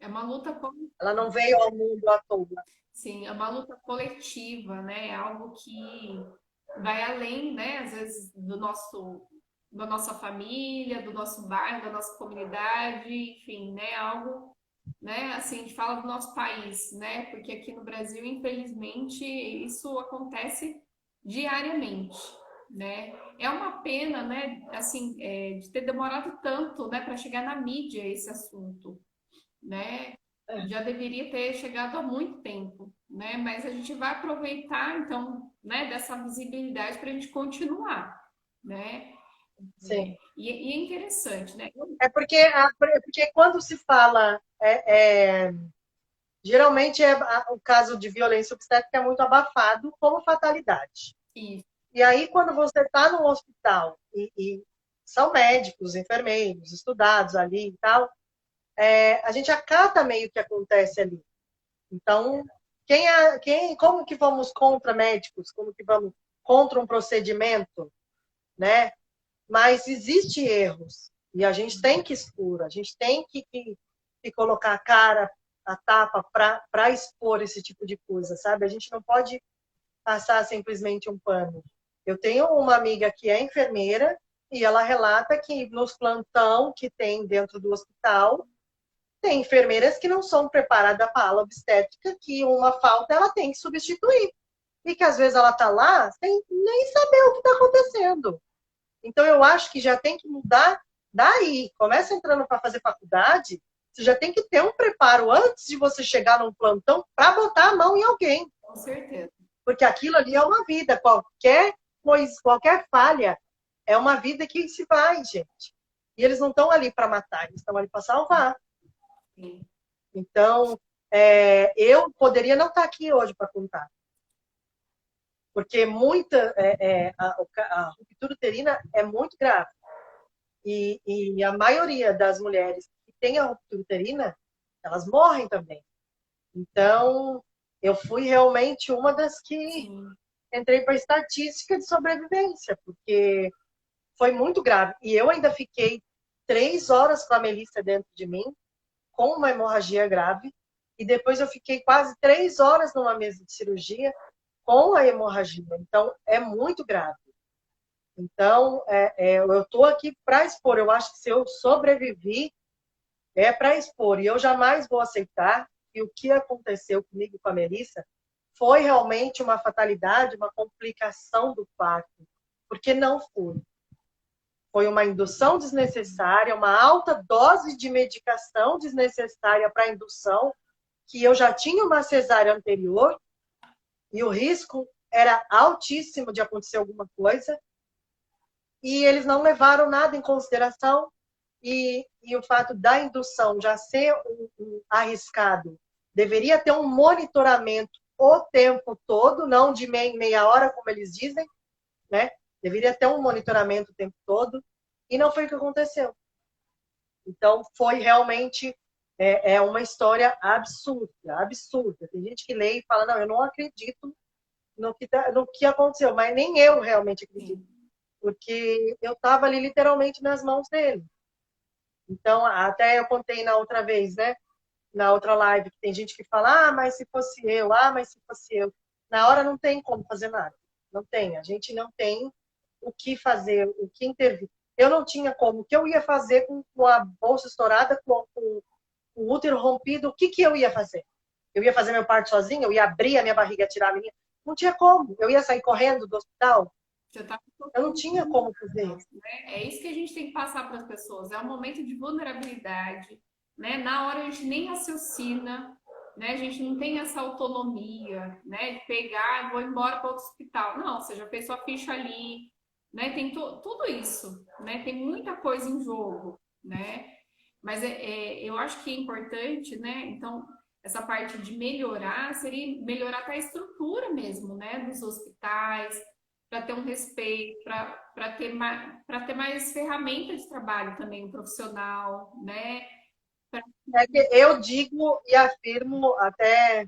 é uma luta, Ela não veio ao mundo à toa. sim, é uma luta coletiva, né? É algo que vai além, né? Às vezes da nossa família, do nosso bairro, da nossa comunidade, enfim, né? Algo, né? Assim, a gente fala do nosso país, né? Porque aqui no Brasil, infelizmente, isso acontece diariamente, né? É uma pena, né? Assim, de ter demorado tanto, né? Para chegar na mídia esse assunto, né? Já deveria ter chegado há muito tempo, né? Mas a gente vai aproveitar, então, né, dessa visibilidade para a gente continuar, né? Sim. E é interessante, né? Porque quando se fala, geralmente o caso de violência obstétrica é muito abafado como fatalidade. Isso, E aí, quando você está no hospital e são médicos, enfermeiros, estudados ali e tal, a gente acata meio que acontece ali. Então, como que vamos contra médicos? Como que vamos contra um procedimento, né? Mas existe erros e a gente tem que expor, a gente tem que colocar a cara, a tapa para expor esse tipo de coisa, sabe? A gente não pode passar simplesmente um pano. Eu tenho uma amiga que é enfermeira e ela relata que nos plantão que tem dentro do hospital, tem enfermeiras que não são preparadas para a ala obstétrica, que uma falta ela tem que substituir. E que às vezes ela está lá sem nem saber o que está acontecendo. Então eu acho que já tem que mudar daí. Começa entrando para fazer faculdade, Você já tem que ter um preparo antes de você chegar num plantão para botar a mão em alguém. Com certeza. Porque aquilo ali é uma vida. Qualquer coisa, qualquer falha é uma vida que se vai, gente. E eles não estão ali para matar, eles estão ali para salvar. Sim. Então, eu poderia não estar aqui hoje para contar. Porque a ruptura uterina é muito grave. E a maioria das mulheres que têm a ruptura uterina, elas morrem também. Então, eu fui realmente uma das que Sim. entrei para a estatística de sobrevivência, porque foi muito grave. E eu ainda fiquei 3 horas com a Melissa dentro de mim, com uma hemorragia grave, e depois eu fiquei quase 3 horas numa mesa de cirurgia com a hemorragia. Então, é muito grave. Então, eu estou aqui para expor. Eu acho que se eu sobrevivi, é para expor. E eu jamais vou aceitar que o que aconteceu comigo e com a Melissa foi realmente uma fatalidade, uma complicação do parto. Porque não foi. Foi uma indução desnecessária, uma alta dose de medicação desnecessária para a indução, que eu já tinha uma cesárea anterior, e o risco era altíssimo de acontecer alguma coisa, e eles não levaram nada em consideração, e o fato da indução já ser arriscado, deveria ter um monitoramento o tempo todo, não de meia hora, como eles dizem, né? Deveria ter um monitoramento o tempo todo, e não foi o que aconteceu. Então, foi realmente uma história absurda, absurda. Tem gente que lê e fala, não, eu não acredito no que aconteceu, mas nem eu realmente acredito. Sim. Porque eu estava ali literalmente nas mãos dele. Então, até eu contei na outra vez, né? Na outra live, que tem gente que fala, mas se fosse eu, mas se fosse eu. Na hora não tem como fazer nada. Não tem. A gente não tem o que fazer, o que intervir. Eu não tinha como. O que eu ia fazer com a bolsa estourada, com o útero rompido? O que eu ia fazer? Eu ia fazer meu parto sozinha? Eu ia abrir a minha barriga e tirar a menina? Não tinha como. Eu ia sair correndo do hospital? Você tá Eu não tinha como fazer isso. né? É isso que a gente tem que passar para as pessoas. É um momento de vulnerabilidade, né? Na hora a gente nem raciocina, né? A gente não tem essa autonomia, né? De pegar, vou embora para outro hospital. Não, você já fez sua ficha ali, né? Tem tudo isso, né? Tem muita coisa em jogo, né? Mas eu acho que é importante, né? Então, essa parte de melhorar seria melhorar até a estrutura mesmo, né? Dos hospitais, para ter um respeito, para ter mais ferramenta de trabalho também, um profissional, né? É que eu digo e afirmo, até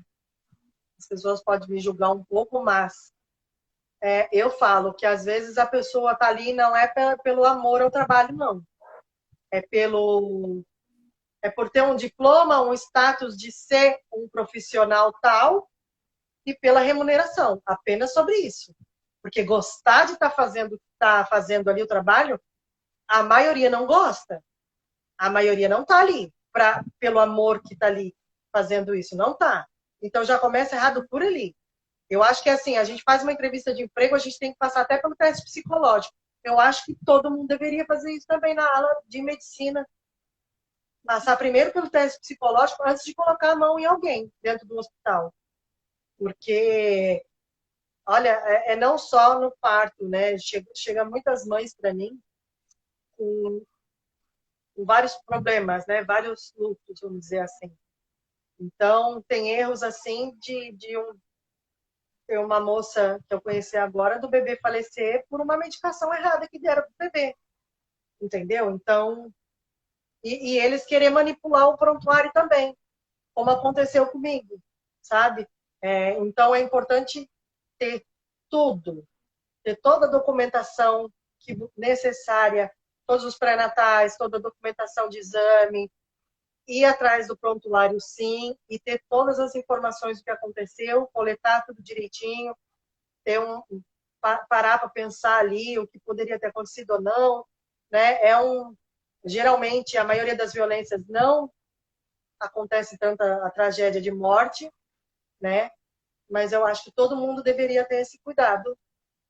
as pessoas podem me julgar um pouco, mas eu falo que às vezes a pessoa está ali não é pelo amor ao trabalho, não. É por ter um diploma, um status de ser um profissional tal e pela remuneração. Apenas sobre isso. Porque gostar de estar fazendo ali o trabalho, a maioria não gosta. A maioria não está ali pelo amor que está ali fazendo isso. Não está. Então já começa errado por ali. Eu acho que assim, a gente faz uma entrevista de emprego, a gente tem que passar até pelo teste psicológico. Eu acho que todo mundo deveria fazer isso também na aula de medicina. Passar primeiro pelo teste psicológico antes de colocar a mão em alguém dentro do hospital. Porque, olha, não só no parto, né? Chega muitas mães para mim com vários problemas, né? Vários lutos, vamos dizer assim. Então, tem erros assim tem uma moça que eu conheci agora do bebê falecer por uma medicação errada que deram para o bebê. Entendeu? Então, e eles querer manipular o prontuário também, como aconteceu comigo, sabe? Então, é importante ter tudo, ter toda a documentação necessária, todos os pré-natais, toda a documentação de exame, ir atrás do prontuário sim, e ter todas as informações do que aconteceu, coletar tudo direitinho, parar para pensar ali o que poderia ter acontecido ou não, né? Geralmente, a maioria das violências não acontece tanto a tragédia de morte, né? Mas eu acho que todo mundo deveria ter esse cuidado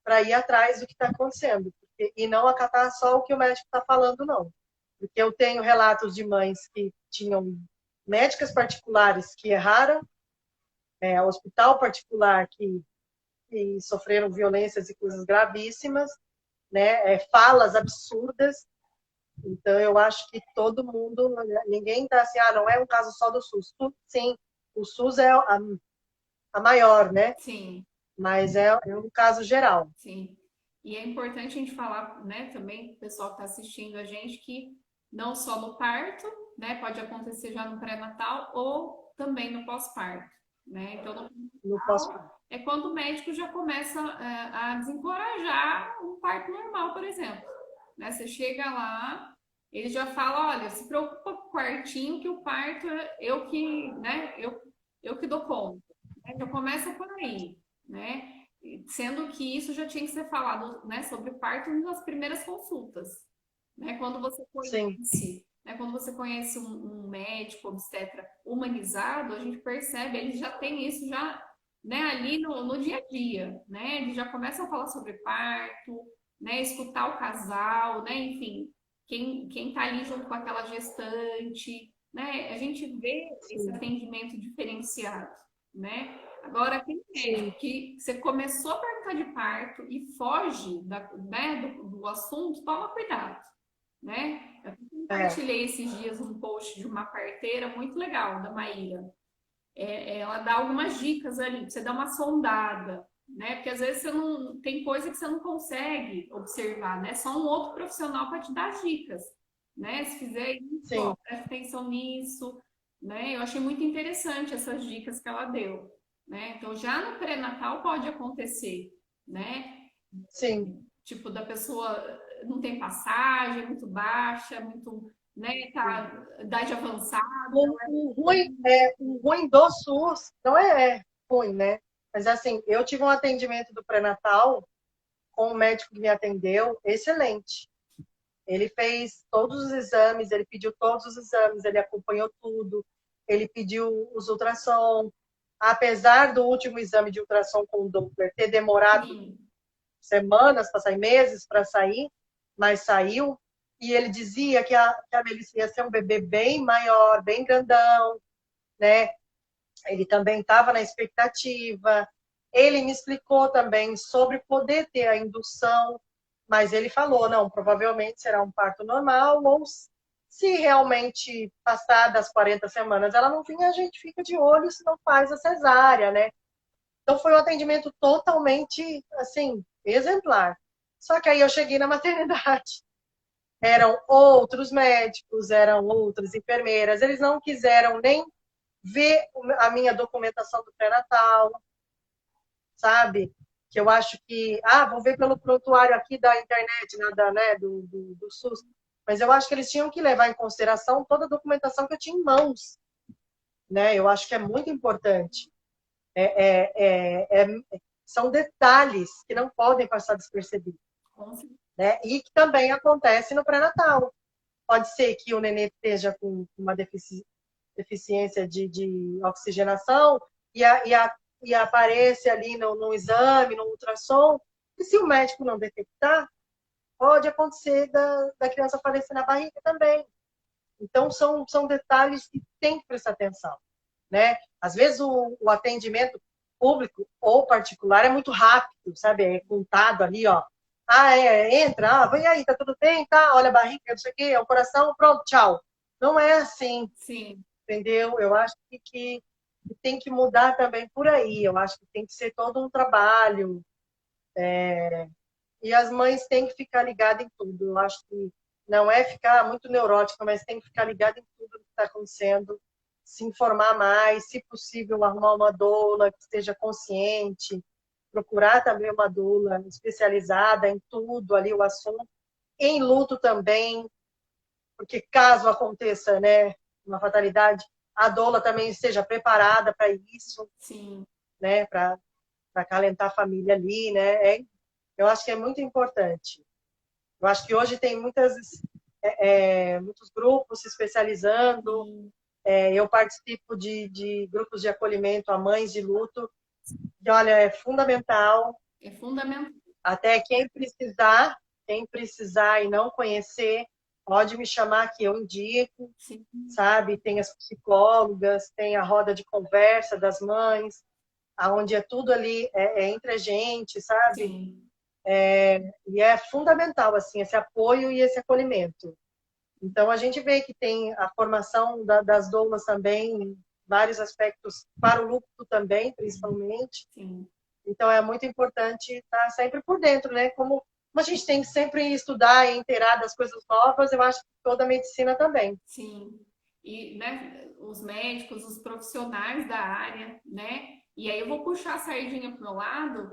para ir atrás do que está acontecendo e não acatar só o que o médico está falando, não. Porque eu tenho relatos de mães que tinham médicas particulares que erraram, hospital particular que sofreram violências e coisas gravíssimas, né? Falas absurdas. Então, eu acho que todo mundo, ninguém está assim, não é um caso só do SUS. Sim, o SUS é a maior, né? Sim, Mas é um caso geral. sim. E é importante a gente falar, né, também, o pessoal que está assistindo a gente, que não só no parto, né, pode acontecer já no pré-natal ou também no pós-parto, né? Então, no No pós pré-natal é quando o médico já começa a desencorajar um parto normal, por exemplo, né? Você chega lá, ele já fala, olha, se preocupa com o quartinho que o parto eu que, né, eu que dou conta, né? Já começa por aí, né? Sendo que isso já tinha que ser falado, né, sobre parto nas primeiras consultas, né? Quando você Sim, conhece, né, quando você conhece um médico obstetra humanizado, a gente percebe, ele já tem isso já, né, ali no dia a dia, né? Ele já começa a falar sobre parto, né, escutar o casal, né, enfim, quem tá ali junto com aquela gestante, né? A gente vê esse sim, atendimento diferenciado, né? Agora, tem sim, médico que você começou a perguntar de parto e foge né, do assunto, toma cuidado, né? Eu é, compartilhei esses dias um post de uma parteira muito legal, da Maíra. Ela dá algumas dicas ali, pra você dar uma sondada, né? Porque às vezes você não tem coisa que você não consegue observar, né? Só um outro profissional para te dar as dicas, né? Se fizer isso, ó, sim, presta atenção nisso, né? Eu achei muito interessante essas dicas que ela deu, né? Então já no pré-natal pode acontecer, né? sim. Tipo da pessoa não tem passagem, é muito baixa, muito, né? Tá idade avançada. O ruim do SUS não é ruim, né? Mas assim, eu tive um atendimento do pré-natal com o médico que me atendeu, excelente. Ele fez todos os exames, ele pediu todos os exames, ele acompanhou tudo, ele pediu os ultrassom. Apesar do último exame de ultrassom com o Doppler ter demorado Sim, semanas para sair, meses para sair, mas saiu. E ele dizia que a Melissa ia ser um bebê bem maior, bem grandão, né? Ele também estava na expectativa. Ele me explicou também sobre poder ter a indução, mas ele falou, não, provavelmente será um parto normal, ou se realmente passar das 40 semanas ela não vinha, a gente fica de olho se não faz a cesárea, né? Então foi um atendimento totalmente, assim, exemplar. Só que aí eu cheguei na maternidade. Eram outros médicos, eram outras enfermeiras, eles não quiseram nem ver a minha documentação do pré-natal, sabe? Que eu acho que, vou ver pelo prontuário aqui da internet, nada, né, do SUS. Mas eu acho que eles tinham que levar em consideração toda a documentação que eu tinha em mãos, né? Eu acho que é muito importante. São detalhes que não podem passar despercebidos, né? E que também acontece no pré-natal. Pode ser que o nenê esteja com uma deficiência de oxigenação e apareça ali no exame, no ultrassom, e se o médico não detectar, pode acontecer da criança falecer na barriga também. Então, são detalhes que tem que prestar atenção, né? Às vezes, o atendimento público ou particular é muito rápido, sabe? É contado ali, ó. Entra, vem aí, tá tudo bem, tá? Olha a barriga, não sei o quê, é o coração, pronto, tchau. Não é assim, sim. entendeu? Eu acho que tem que mudar também por aí. Eu acho que tem que ser todo um trabalho. E as mães têm que ficar ligadas em tudo. Eu acho que não é ficar muito neurótica, mas tem que ficar ligada em tudo que está acontecendo, se informar mais, se possível, arrumar uma doula que esteja consciente, procurar também uma doula especializada em tudo ali, o assunto. Em luto também, porque caso aconteça, né, uma fatalidade, a doula também esteja preparada para isso, Sim, né, para acalentar a família ali, né? Eu acho que é muito importante. Eu acho que hoje tem muitos grupos se especializando. sim. Eu participo de grupos de acolhimento a mães de luto, que, olha, é fundamental. É fundamental. Até quem precisar e não conhecer, pode me chamar que eu indico, Sim, sabe? Tem as psicólogas, tem a roda de conversa das mães, aonde é tudo ali é entre a gente, sabe? sim, E é fundamental, assim, esse apoio e esse acolhimento. Então, a gente vê que tem a formação das doulas também, em vários aspectos, para o luto também, principalmente. sim. Então, é muito importante estar sempre por dentro, né? Como a gente tem que sempre estudar e inteirar das coisas novas, eu acho que toda a medicina também. Sim, e né, os médicos, os profissionais da área, né? E aí eu vou puxar a sardinha para o meu lado,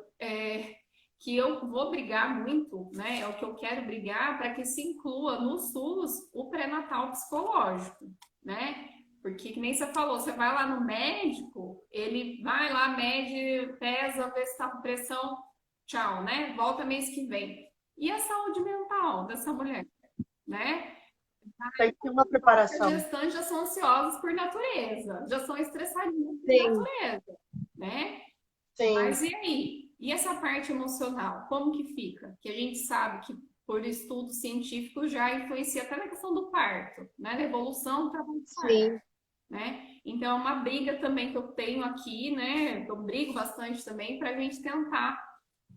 que eu vou brigar muito, né? É o que eu quero brigar para que se inclua no SUS o pré-natal psicológico, né? Porque que nem você falou, você vai lá no médico, ele vai lá, mede, pesa, vê se está com pressão, tchau, né? Volta mês que vem. E a saúde mental dessa mulher, né? Tem que ter uma As preparação. gestantes já são ansiosas por natureza, já são estressadinhas por Sim, natureza, né? sim, Mas e aí? E essa parte emocional, como que fica? Que a gente sabe que por estudo científico já influencia até na questão do parto, né? Da evolução do trabalho do parto, sim. né? Então é uma briga também que eu tenho aqui, né? Eu brigo bastante também para a gente tentar,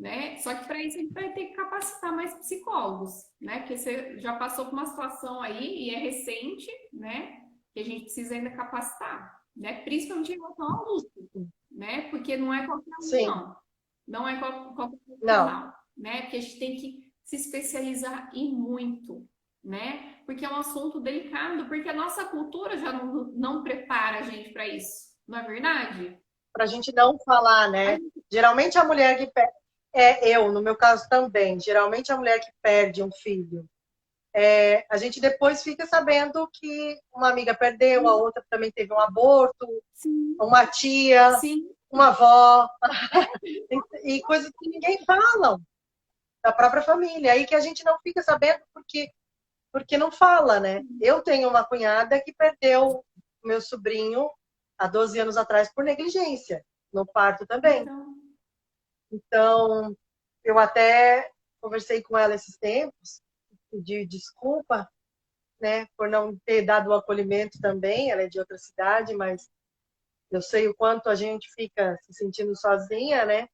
né? Só que para isso a gente vai ter que capacitar mais psicólogos, né? Porque você já passou por uma situação aí e é recente, né? Que a gente precisa ainda capacitar, né? Principalmente em relação ao luto, né? Porque não é qualquer um, Sim, não. Não é qualquer não. profissional, né? Porque a gente tem que se especializar e muito, né? Porque é um assunto delicado, porque a nossa cultura já não prepara a gente para isso, não é verdade? Para a gente não falar, né? Geralmente a mulher que perde, eu, no meu caso também, geralmente a mulher que perde um filho, a gente depois fica sabendo que uma amiga perdeu, a outra também teve um aborto, Sim, uma tia, sim, uma avó, e coisas que ninguém fala da própria família. Aí que a gente não fica sabendo porque não fala, né? Eu tenho uma cunhada que perdeu meu sobrinho há 12 anos atrás por negligência, no parto também. então, Então, eu até conversei com ela esses tempos, pedi desculpa, né, por não ter dado o acolhimento também. Ela é de outra cidade, mas eu sei o quanto a gente fica se sentindo sozinha, né?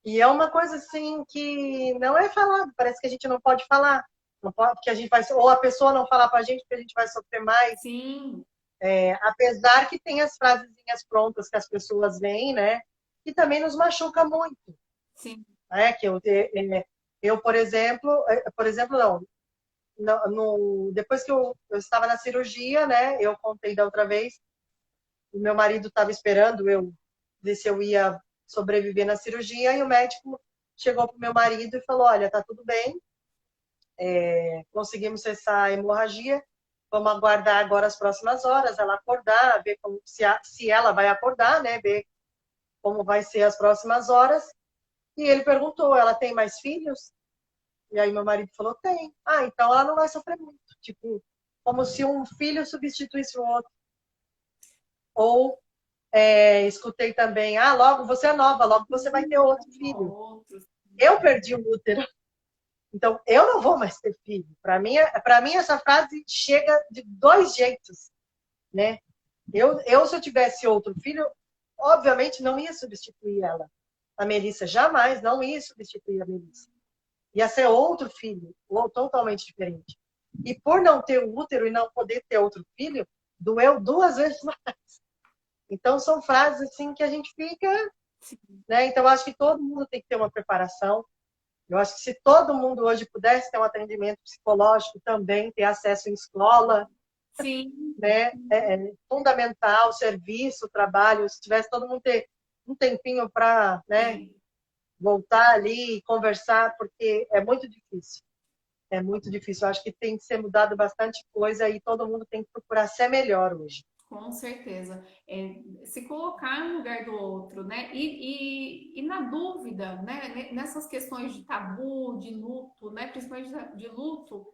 E é uma coisa assim que não é falado, parece que a gente não pode falar. Não pode, porque a gente vai, ou a pessoa não falar para a gente, porque a gente vai sofrer mais. sim, Apesar que tem as frasezinhas prontas que as pessoas veem, né? Que também nos machuca muito, sim, né? Eu, por exemplo, não, depois que eu estava na cirurgia, né? Eu contei da outra vez, o meu marido estava esperando eu ver se eu ia sobreviver na cirurgia, e o médico chegou para o meu marido e falou: Olha, tá tudo bem, conseguimos cessar a hemorragia, vamos aguardar agora as próximas horas, ela acordar, ver como, se ela vai acordar, né? Ver como vai ser as próximas horas. E ele perguntou: Ela tem mais filhos? E aí meu marido falou: Tem. Ah, então ela não vai sofrer muito. Tipo, como se um filho substituísse o outro. Ou escutei também: Ah, logo você é nova, logo você vai ter outro filho. outros, Eu perdi o útero, então eu não vou mais ter filho. Para mim essa frase chega de dois jeitos, né? Se eu tivesse outro filho, obviamente não ia substituir ela. A Melissa jamais não ia substituir a Melissa. Ia ser outro filho, ou totalmente diferente. E por não ter o útero e não poder ter outro filho, doeu duas vezes mais. Então são frases assim que a gente fica, sim, né? Então eu acho que todo mundo tem que ter uma preparação. Eu acho que se todo mundo hoje pudesse ter um atendimento psicológico também, ter acesso em escola, sim, né? É fundamental, serviço, trabalho, se tivesse todo mundo ter um tempinho para, né, sim. voltar ali e conversar, porque é muito difícil. É muito difícil. Eu acho que tem que ser mudado bastante coisa e todo mundo tem que procurar ser melhor hoje. Com certeza. Se colocar no lugar do outro, né? E na dúvida, né? Nessas questões de tabu, de luto, né? Principalmente de luto,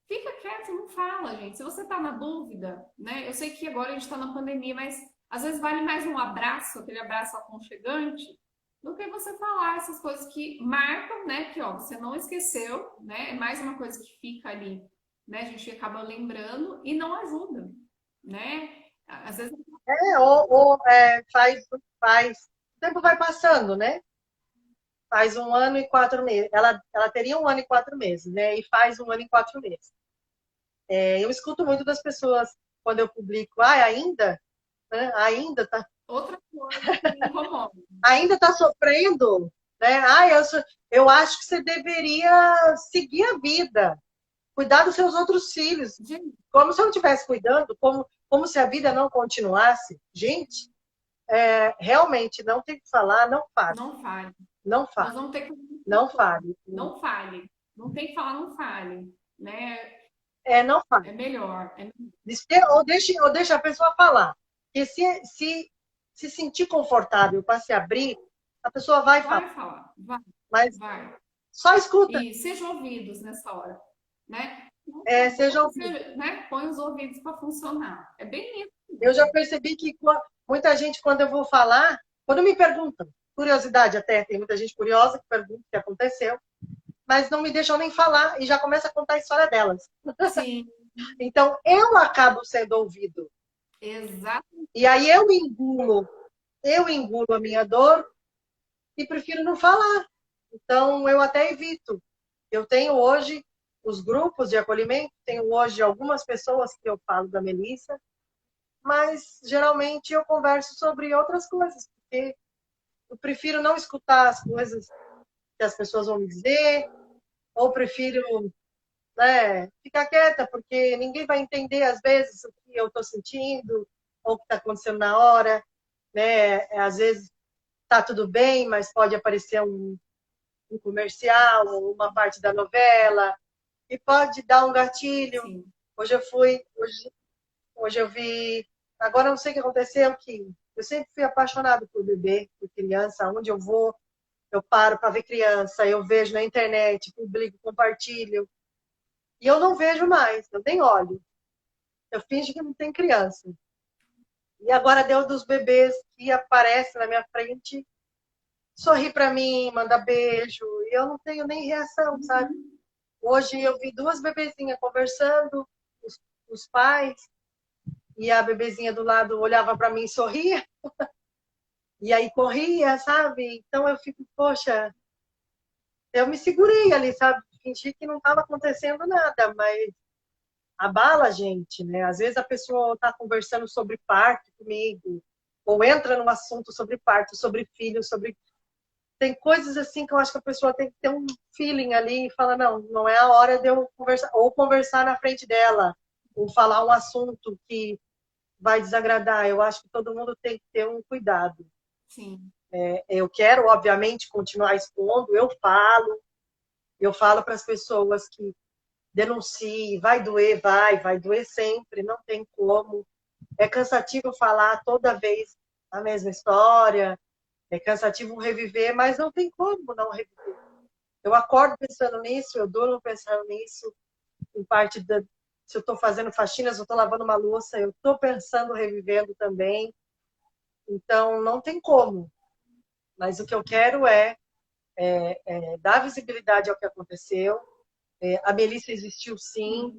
fica quieto, não fala, gente. Se você tá na dúvida, né? Eu sei que agora a gente tá na pandemia, mas às vezes vale mais um abraço, aquele abraço aconchegante, do que você falar essas coisas que marcam, né? Que ó, você não esqueceu, né? É mais uma coisa que fica ali, né? A gente acaba lembrando e não ajuda, né? Às vezes, Faz. O tempo vai passando, né? Faz 1 ano e 4 meses. Ela teria 1 ano e 4 meses, né? E faz 1 ano e 4 meses. Eu escuto muito das pessoas quando eu publico, ainda, né? outra coisa que me incomoda. Ainda tá sofrendo, né? Eu acho que você deveria seguir a vida, cuidar dos seus outros filhos, Gente, como se eu não estivesse cuidando, como se a vida não continuasse. Gente, realmente não tem que falar, não fale, não fale. não Nós fale, vamos ter que não fale, não fale. Não tem que falar, não fale, né? não fale. É melhor. Ou deixa a pessoa falar. Porque se sentir confortável para se abrir, a pessoa vai falar. Vai falar, vai, Mas vai. só escuta. E sejam ouvidos nessa hora, né? Seja ouvido. Né? Põe os ouvidos para funcionar. É bem isso. Eu já percebi que muita gente, quando eu vou falar, quando me perguntam, curiosidade até, tem muita gente curiosa que pergunta o que aconteceu, mas não me deixam nem falar e já começa a contar a história delas. Sim, Então, eu acabo sendo ouvido. exato. E aí eu engulo a minha dor e prefiro não falar. Então, eu até evito. Eu tenho hoje os grupos de acolhimento, tenho hoje algumas pessoas que eu falo da Melissa, mas geralmente eu converso sobre outras coisas, porque eu prefiro não escutar as coisas que as pessoas vão me dizer, ou prefiro, né, ficar quieta, porque ninguém vai entender, às vezes, o que eu estou sentindo, ou o que está acontecendo na hora. Né? Às vezes está tudo bem, mas pode aparecer um comercial, ou uma parte da novela, e pode dar um gatilho. Sim. Hoje eu vi, agora eu não sei o que aconteceu, que eu sempre fui apaixonado por bebê, por criança, onde eu vou, eu paro para ver criança, eu vejo na internet, publico, compartilho, e eu não vejo mais, eu nem olho. Eu finjo que não tem criança. E agora deu dos bebês que aparecem na minha frente, sorri para mim, manda beijo, e eu não tenho nem reação, sabe? Uhum. Hoje eu vi duas bebezinhas conversando, os pais, e a bebezinha do lado olhava para mim e sorria, e aí corria, sabe? Então eu fico, poxa, eu me segurei ali, sabe? Fingi que não estava acontecendo nada, mas abala a gente, né? Às vezes a pessoa está conversando sobre parto comigo, ou entra num assunto sobre parto, sobre filho, sobre. Tem coisas assim que eu acho que a pessoa tem que ter um feeling ali e fala, não, não é a hora de eu conversar, ou conversar na frente dela, ou falar um assunto que vai desagradar. Eu acho que todo mundo tem que ter um cuidado. Sim. Eu quero, obviamente, continuar expondo, eu falo para as pessoas que denuncie, vai doer sempre, não tem como. É cansativo falar toda vez a mesma história, é cansativo reviver, mas não tem como não reviver. Eu acordo pensando nisso, eu durmo pensando nisso, em parte se eu estou fazendo faxina, se eu estou lavando uma louça, eu estou pensando, revivendo também. Então, não tem como. Mas o que eu quero dar visibilidade ao que aconteceu. A Melissa existiu sim.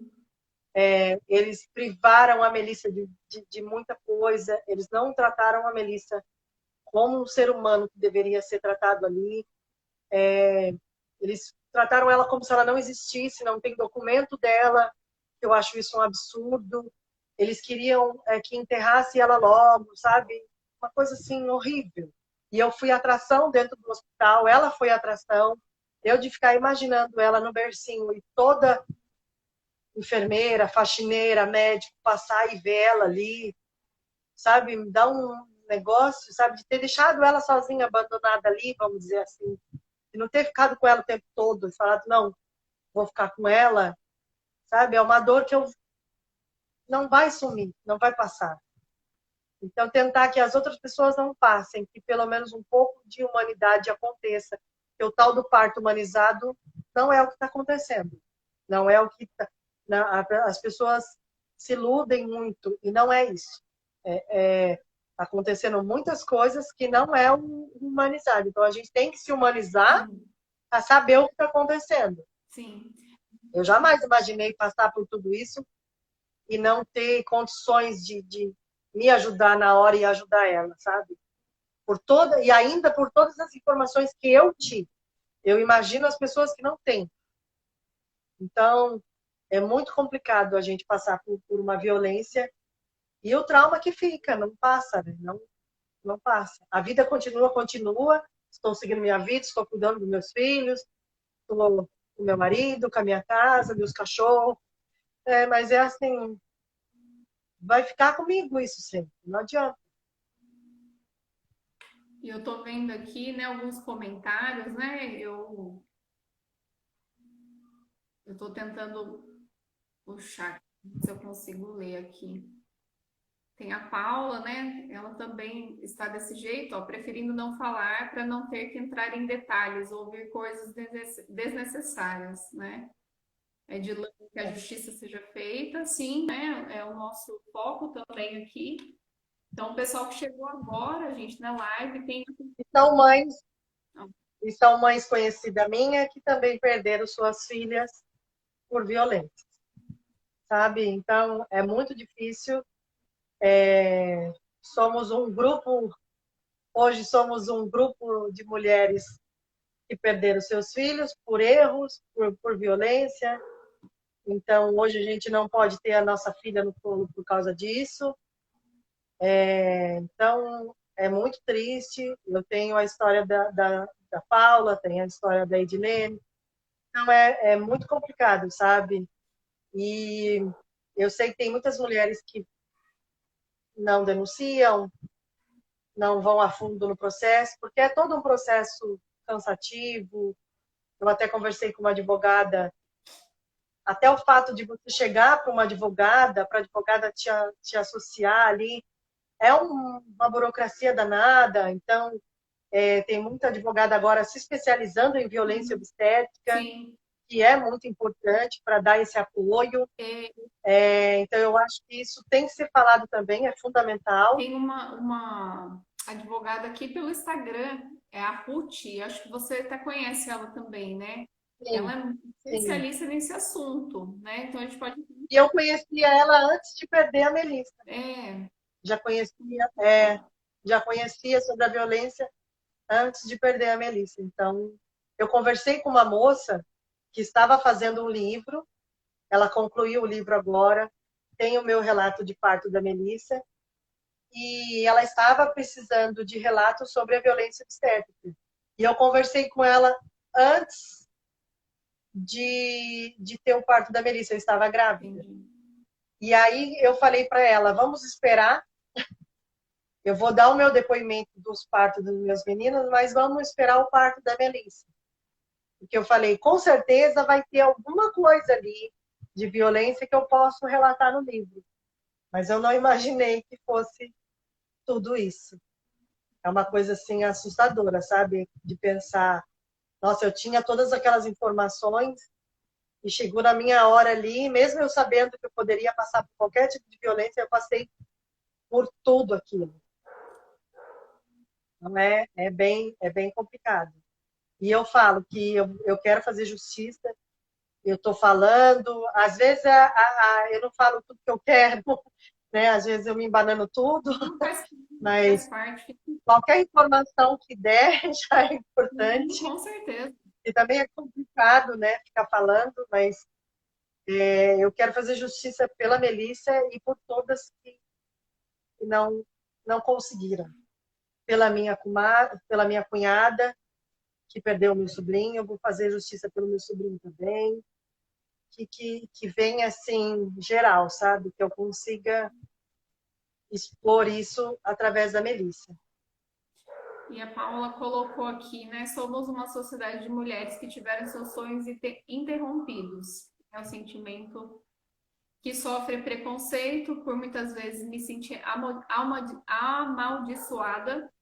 Sim. Eles privaram a Melissa de muita coisa. Eles não trataram a Melissa como um ser humano que deveria ser tratado ali. Eles trataram ela como se ela não existisse, não tem documento dela. Eu acho isso um absurdo. Eles queriam que enterrasse ela logo, sabe? Uma coisa assim horrível. E eu fui atração dentro do hospital, ela foi atração. Eu de ficar imaginando ela no bercinho e toda enfermeira, faxineira, médico passar e ver ela ali, sabe? Me dá um negócio, sabe? De ter deixado ela sozinha, abandonada ali, vamos dizer assim. De não ter ficado com ela o tempo todo e falado, não, vou ficar com ela, sabe? É uma dor que eu não vai sumir, não vai passar. Então, tentar que as outras pessoas não passem, que pelo menos um pouco de humanidade aconteça. Que o tal do parto humanizado não é o que está acontecendo. Não é o que tá. As pessoas se iludem muito, e não é isso. Acontecendo muitas coisas que não é o humanizado. Então, a gente tem que se humanizar Sim. para saber o que está acontecendo. Sim. Eu jamais imaginei passar por tudo isso e não ter condições de me ajudar na hora e ajudar ela, sabe? E ainda por todas as informações que eu tive. Eu imagino as pessoas que não têm. Então, é muito complicado a gente passar por uma violência e o trauma que fica, não passa, né? Não passa. A vida continua. Estou seguindo minha vida, estou cuidando dos meus filhos, estou com meu marido, com a minha casa, meus cachorros. Mas é assim, vai ficar comigo isso sempre, não adianta. E eu tô vendo aqui, né, alguns comentários, né? Eu tô tentando puxar, se eu consigo ler aqui. Tem a Paula, né? Ela também está desse jeito, ó, preferindo não falar para não ter que entrar em detalhes, ouvir coisas desnecessárias, né? É de lei que a justiça seja feita, sim, né? É o nosso foco também aqui. Então, o pessoal que chegou agora, gente, na live, tem. E são mães, e são mães conhecidas minha que também perderam suas filhas por violência, sabe? Então, é muito difícil. Somos um grupo, hoje somos um grupo de mulheres que perderam seus filhos por erros, por violência. Então, hoje a gente não pode ter a nossa filha no colo por causa disso. Então, é muito triste. Eu tenho a história da Paula, tenho a história da Edilene. Então, é muito complicado, sabe? E eu sei que tem muitas mulheres que não denunciam, não vão a fundo no processo, porque é todo um processo cansativo. Eu até conversei com uma advogada, até o fato de você chegar para uma advogada, para a advogada te associar ali, é uma burocracia danada. Então, tem muita advogada agora se especializando em violência obstétrica, Sim. que é muito importante para dar esse apoio. Então, eu acho que isso tem que ser falado também, é fundamental. Tem uma advogada aqui pelo Instagram, é a Ruth, acho que você até conhece ela também, né? Ela Sim, é sim. especialista nesse assunto, né? Então a gente pode. E eu conhecia ela antes de perder a Melissa. É, Já conhecia, já conhecia sobre a violência antes de perder a Melissa. Então, eu conversei com uma moça que estava fazendo um livro, ela concluiu o livro agora, tem o meu relato de parto da Melissa, e ela estava precisando de relatos sobre a violência obstétrica. E eu conversei com ela antes de ter o parto da Melissa, eu estava grávida. entendi. E aí eu falei para ela, vamos esperar, eu vou dar o meu depoimento dos partos dos meus meninos, mas vamos esperar o parto da Melissa. Porque eu falei, com certeza vai ter alguma coisa ali de violência que eu posso relatar no livro. Mas eu não imaginei que fosse tudo isso. É uma coisa assim assustadora, sabe? De pensar, nossa, eu tinha todas aquelas informações e chegou na minha hora ali, mesmo eu sabendo que eu poderia passar por qualquer tipo de violência, eu passei por tudo aquilo. Não é bem complicado. E eu falo que eu quero fazer justiça, eu estou falando, às vezes eu não falo tudo que eu quero, né? Às vezes eu me embanano tudo, Não faz mas parte. qualquer informação que der já é importante. Com certeza. E também é complicado, né, ficar falando, mas eu quero fazer justiça pela Melissa e por todas que não conseguiram. Pela minha cunhada, que perdeu o meu sobrinho, eu vou fazer justiça pelo meu sobrinho também. Que venha assim, geral, sabe? Que eu consiga expor isso através da Melissa. E a Paula colocou aqui, né? Somos uma sociedade de mulheres que tiveram seus sonhos interrompidos. É o sentimento que sofre preconceito, por muitas vezes me sentir amaldiçoada,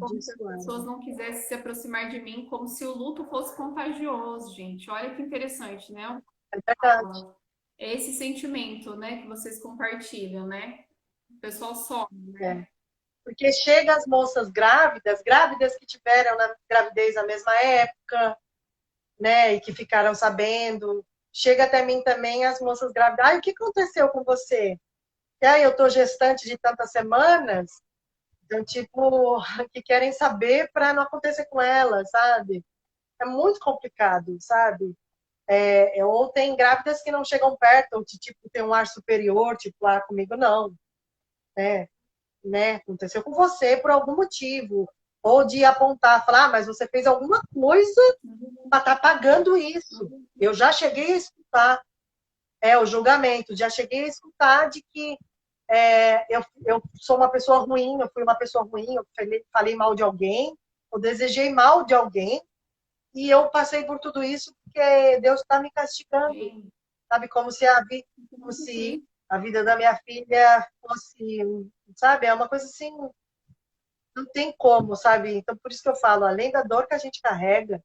como se as pessoas não quisessem se aproximar de mim, como se o luto fosse contagioso, gente. Olha que interessante, né? É verdade. É esse sentimento, né, que vocês compartilham, né? O pessoal sofre, né? Porque chega as moças grávidas que tiveram na gravidez na mesma época, né, e que ficaram sabendo. chega até mim também as moças grávidas. Ai, o que aconteceu com você? Eu tô gestante de tantas semanas. Então, tipo, que querem saber para não acontecer com elas, sabe? É muito complicado, sabe? Ou tem grávidas que não chegam perto, ou tipo, tem um ar superior, tipo, lá comigo, não. Né? Aconteceu com você por algum motivo. Ou de apontar, falar, mas você fez alguma coisa para estar pagando isso. Eu já cheguei a escutar o julgamento, já cheguei a escutar de que eu sou uma pessoa ruim, eu fui uma pessoa ruim, eu falei mal de alguém, eu desejei mal de alguém, e eu passei por tudo isso porque Deus está me castigando, Sim. sabe? Como se a vida da minha filha fosse, sabe? É uma coisa assim, não tem como, sabe? Então, por isso que eu falo, além da dor que a gente carrega,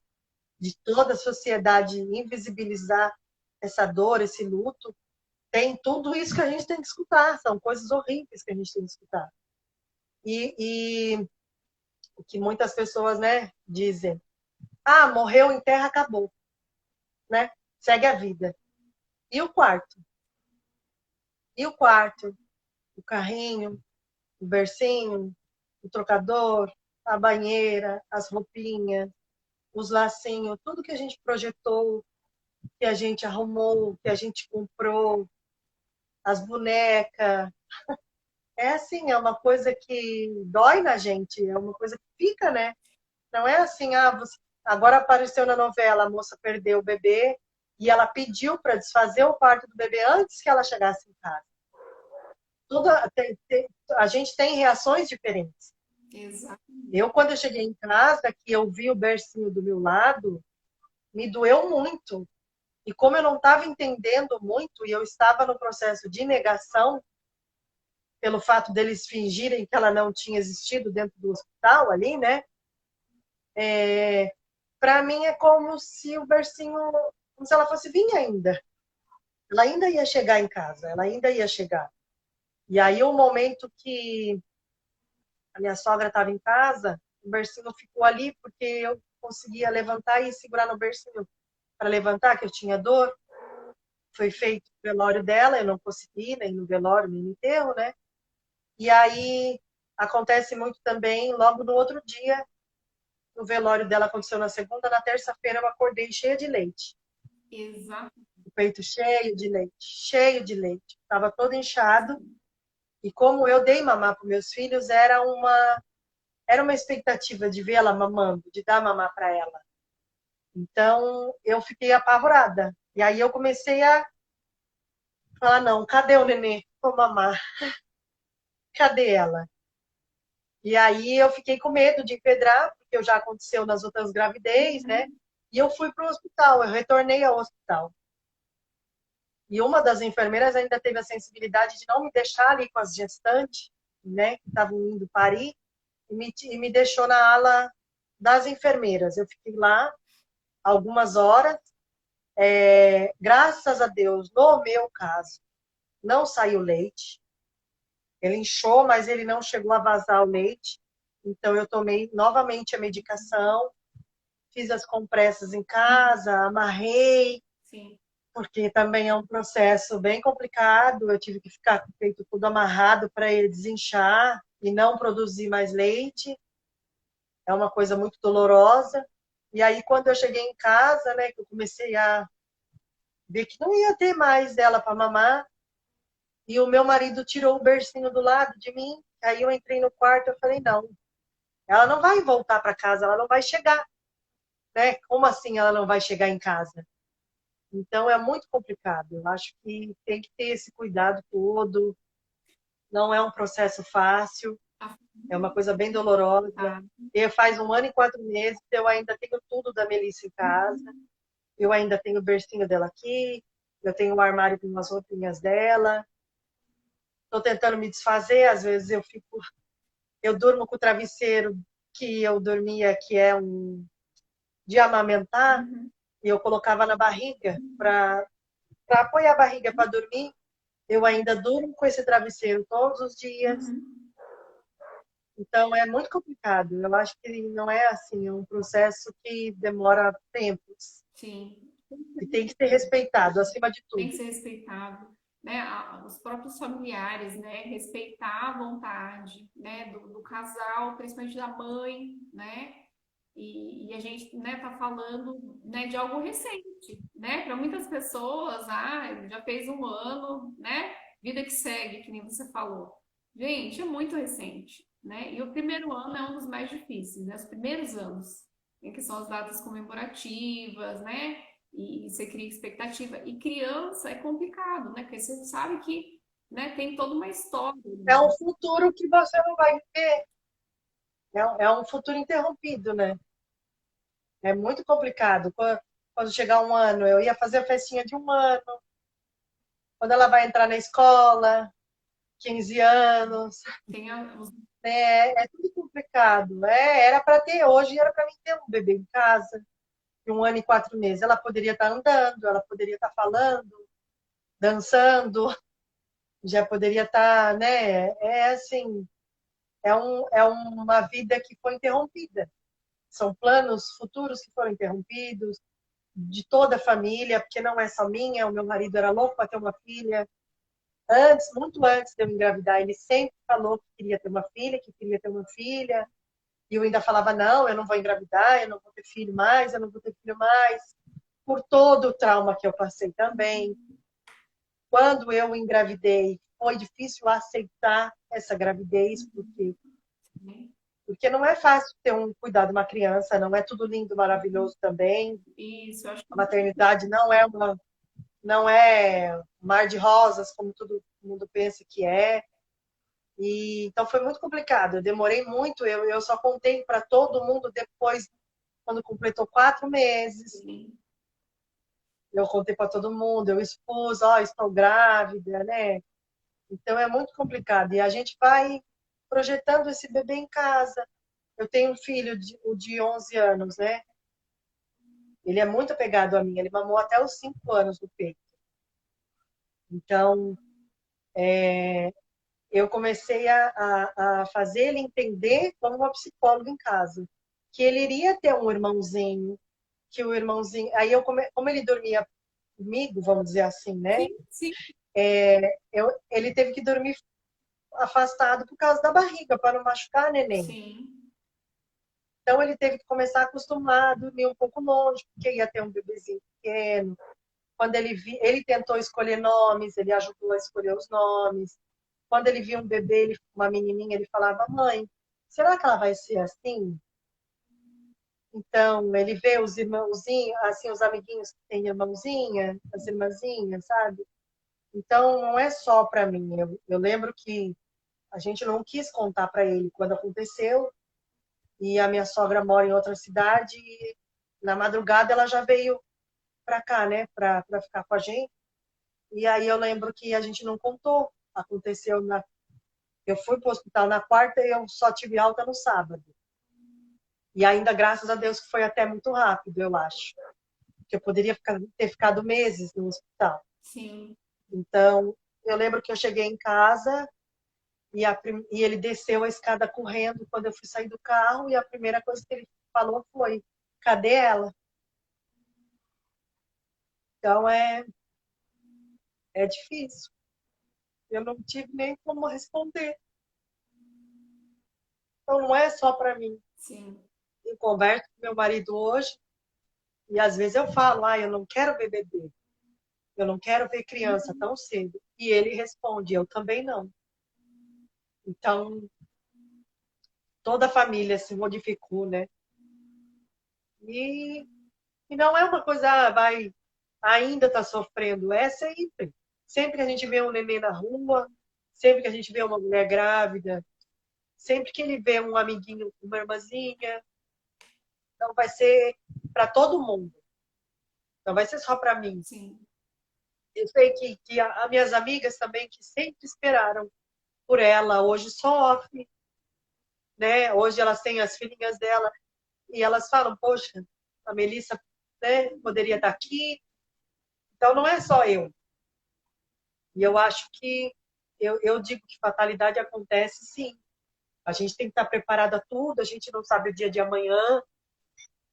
de toda a sociedade invisibilizar essa dor, esse luto, tem tudo isso que a gente tem que escutar, são coisas horríveis que a gente tem que escutar. E o que muitas pessoas, né, dizem, morreu, enterra, acabou, né? Segue a vida. E o quarto? E o quarto? O carrinho, o bercinho, o trocador, a banheira, as roupinhas, os lacinhos, tudo que a gente projetou, que a gente arrumou, que a gente comprou, as bonecas. É assim, é uma coisa que dói na gente, é uma coisa que fica, né? Não é assim, agora apareceu na novela, a moça perdeu o bebê e ela pediu para desfazer o parto do bebê antes que ela chegasse em casa. A gente tem reações diferentes. Exato. Quando eu cheguei em casa, que eu vi o bercinho do meu lado, me doeu muito. E como eu não estava entendendo muito e eu estava no processo de negação, pelo fato deles fingirem que ela não tinha existido dentro do hospital ali, né? Para mim é como se o bercinho, como se ela fosse vir ainda. Ela ainda ia chegar em casa, ela ainda ia chegar. E aí o momento que a minha sogra estava em casa, o bercinho ficou ali porque eu conseguia levantar e segurar no bercinho para levantar, que eu tinha dor. Foi feito o velório dela, eu não consegui nem no velório, nem no enterro, né? E aí acontece muito também, logo no outro dia, o velório dela aconteceu na segunda, na terça-feira eu acordei cheia de leite. Exato. O peito cheio de leite, cheio de leite. Estava todo inchado. E como eu dei mamar para meus filhos, era uma expectativa de vê-la mamando, de dar mamar para ela. Então, eu fiquei apavorada. E aí eu comecei a falar, não, cadê o nenê? Vou mamar. Cadê ela? E aí eu fiquei com medo de empedrar, porque já aconteceu nas outras gravidez, né? E eu fui para o hospital, eu retornei ao hospital. E uma das enfermeiras ainda teve a sensibilidade de não me deixar ali com as gestantes, né? Que estavam indo parir, e me deixou na ala das enfermeiras. Eu fiquei lá algumas horas. Graças a Deus, no meu caso, não saiu leite. Ele inchou, mas ele não chegou a vazar o leite. Então, eu tomei novamente a medicação, fiz as compressas em casa, amarrei, Sim. porque também é um processo bem complicado. Eu tive que ficar com o peito tudo amarrado para ele desinchar e não produzir mais leite. É uma coisa muito dolorosa. E aí, quando eu cheguei em casa, né, que eu comecei a ver que não ia ter mais dela para mamar, e o meu marido tirou o bercinho do lado de mim. Aí eu entrei no quarto e falei, não, ela não vai voltar para casa, ela não vai chegar, né? Como assim ela não vai chegar em casa? Então é muito complicado. Eu acho que tem que ter esse cuidado todo. Não é um processo fácil, é uma coisa bem dolorosa. Ah, E faz 1 ano e 4 meses, eu ainda tenho tudo da Melissa em casa. Eu ainda tenho o bercinho dela aqui, eu tenho o armário com umas roupinhas dela. Estou tentando me desfazer, às vezes eu durmo com o travesseiro que eu dormia, que é um de amamentar, e eu colocava na barriga para apoiar a barriga para dormir. Eu ainda durmo com esse travesseiro todos os dias. Então é muito complicado. Eu acho que não é assim, é um processo que demora tempos. sim. E tem que ser respeitado, acima de tem que tudo. ser respeitado, né? Os próprios familiares, né? Respeitar a vontade, né? Do casal, principalmente da mãe, né? E a gente, né, tá falando, né, de algo recente, né? Para muitas pessoas, já fez um ano, né? Vida que segue, que nem você falou. Gente, é muito recente, né? E o primeiro ano é um dos mais difíceis, né? Os primeiros anos, em que são as datas comemorativas, né? E você cria expectativa. E criança é complicado, né? Porque você sabe que, né, tem toda uma história. É um futuro que você não vai ver. É um futuro interrompido, né? É muito complicado. Quando chegar um ano, eu ia fazer a festinha de um ano. Quando ela vai entrar na escola, 15 anos, Tem os. né? É tudo complicado. Era para ter hoje, era para mim ter um bebê em casa, de 1 ano e 4 meses. Ela poderia estar andando, ela poderia estar falando, dançando, já poderia estar, né? É assim, é uma vida que foi interrompida. São planos futuros que foram interrompidos, de toda a família, porque não é só minha, o meu marido era louco para ter uma filha. Antes, muito antes de eu engravidar, ele sempre falou que queria ter uma filha, que queria ter uma filha. E eu ainda falava, não, eu não vou engravidar, eu não vou ter filho mais, eu não vou ter filho mais. Por todo o trauma que eu passei também. Quando eu engravidei, foi difícil aceitar essa gravidez, porque não é fácil ter um cuidado de uma criança, não é tudo lindo, maravilhoso também. Isso, eu acho A que maternidade não é um mar de rosas, como todo mundo pensa que é. E, então foi muito complicado. Eu demorei muito, eu só contei para todo mundo depois, quando completou 4 meses. sim. Eu contei para todo mundo, eu expus, ó, estou grávida, né? Então é muito complicado. E a gente vai projetando esse bebê em casa. Eu tenho um filho, o de 11 anos, né? Ele é muito apegado a mim. Ele mamou até os 5 anos no peito. Então, eu comecei a fazer ele entender como uma psicóloga em casa. Que ele iria ter um irmãozinho, que o irmãozinho... Aí, como ele dormia comigo, vamos dizer assim, né? Sim, sim, Ele teve que dormir afastado por causa da barriga, para não machucar a neném. sim. Então ele teve que começar a acostumar a dormir um pouco longe, porque ia ter um bebezinho pequeno. Quando ele tentou escolher nomes, ele ajudou a escolher os nomes. Quando ele via um bebê, uma menininha, ele falava: mãe, será que ela vai ser assim? Então ele vê os irmãozinhos, assim, os amiguinhos que têm irmãozinha, as irmãzinhas, sabe? Então não é só para mim. Eu lembro que a gente não quis contar para ele quando aconteceu. E a minha sogra mora em outra cidade e na madrugada ela já veio para cá, né, para ficar com a gente. E aí eu lembro que a gente não contou. Aconteceu eu fui para o hospital na quarta e eu só tive alta no sábado. E ainda graças a Deus que foi até muito rápido, eu acho. Porque eu poderia ter ficado meses no hospital. Sim. Então, eu lembro que eu cheguei em casa e ele desceu a escada correndo quando eu fui sair do carro e a primeira coisa que ele falou foi: cadê ela? Então é difícil. Eu não tive nem como responder. Então não é só para mim. Sim. Eu converso com meu marido hoje e às vezes eu falo: eu não quero ver bebê. Eu não quero ver criança tão cedo. E ele responde: eu também não. Então toda a família se modificou, né? E, e não é uma coisa, vai, ainda está sofrendo. É sempre. Sempre que a gente vê um neném na rua, sempre que a gente vê uma mulher grávida, sempre que ele vê um amiguinho, uma irmãzinha, então vai ser para todo mundo. Não vai ser só para mim. Sim. Eu sei que as minhas amigas também, que sempre esperaram por ela, hoje sofrem, né? Hoje elas têm as filhinhas dela e elas falam: poxa, a Melissa, né, poderia estar aqui. Então não é só eu. E eu acho que eu digo que fatalidade acontece sim. A gente tem que estar preparado a tudo, a gente não sabe o dia de amanhã,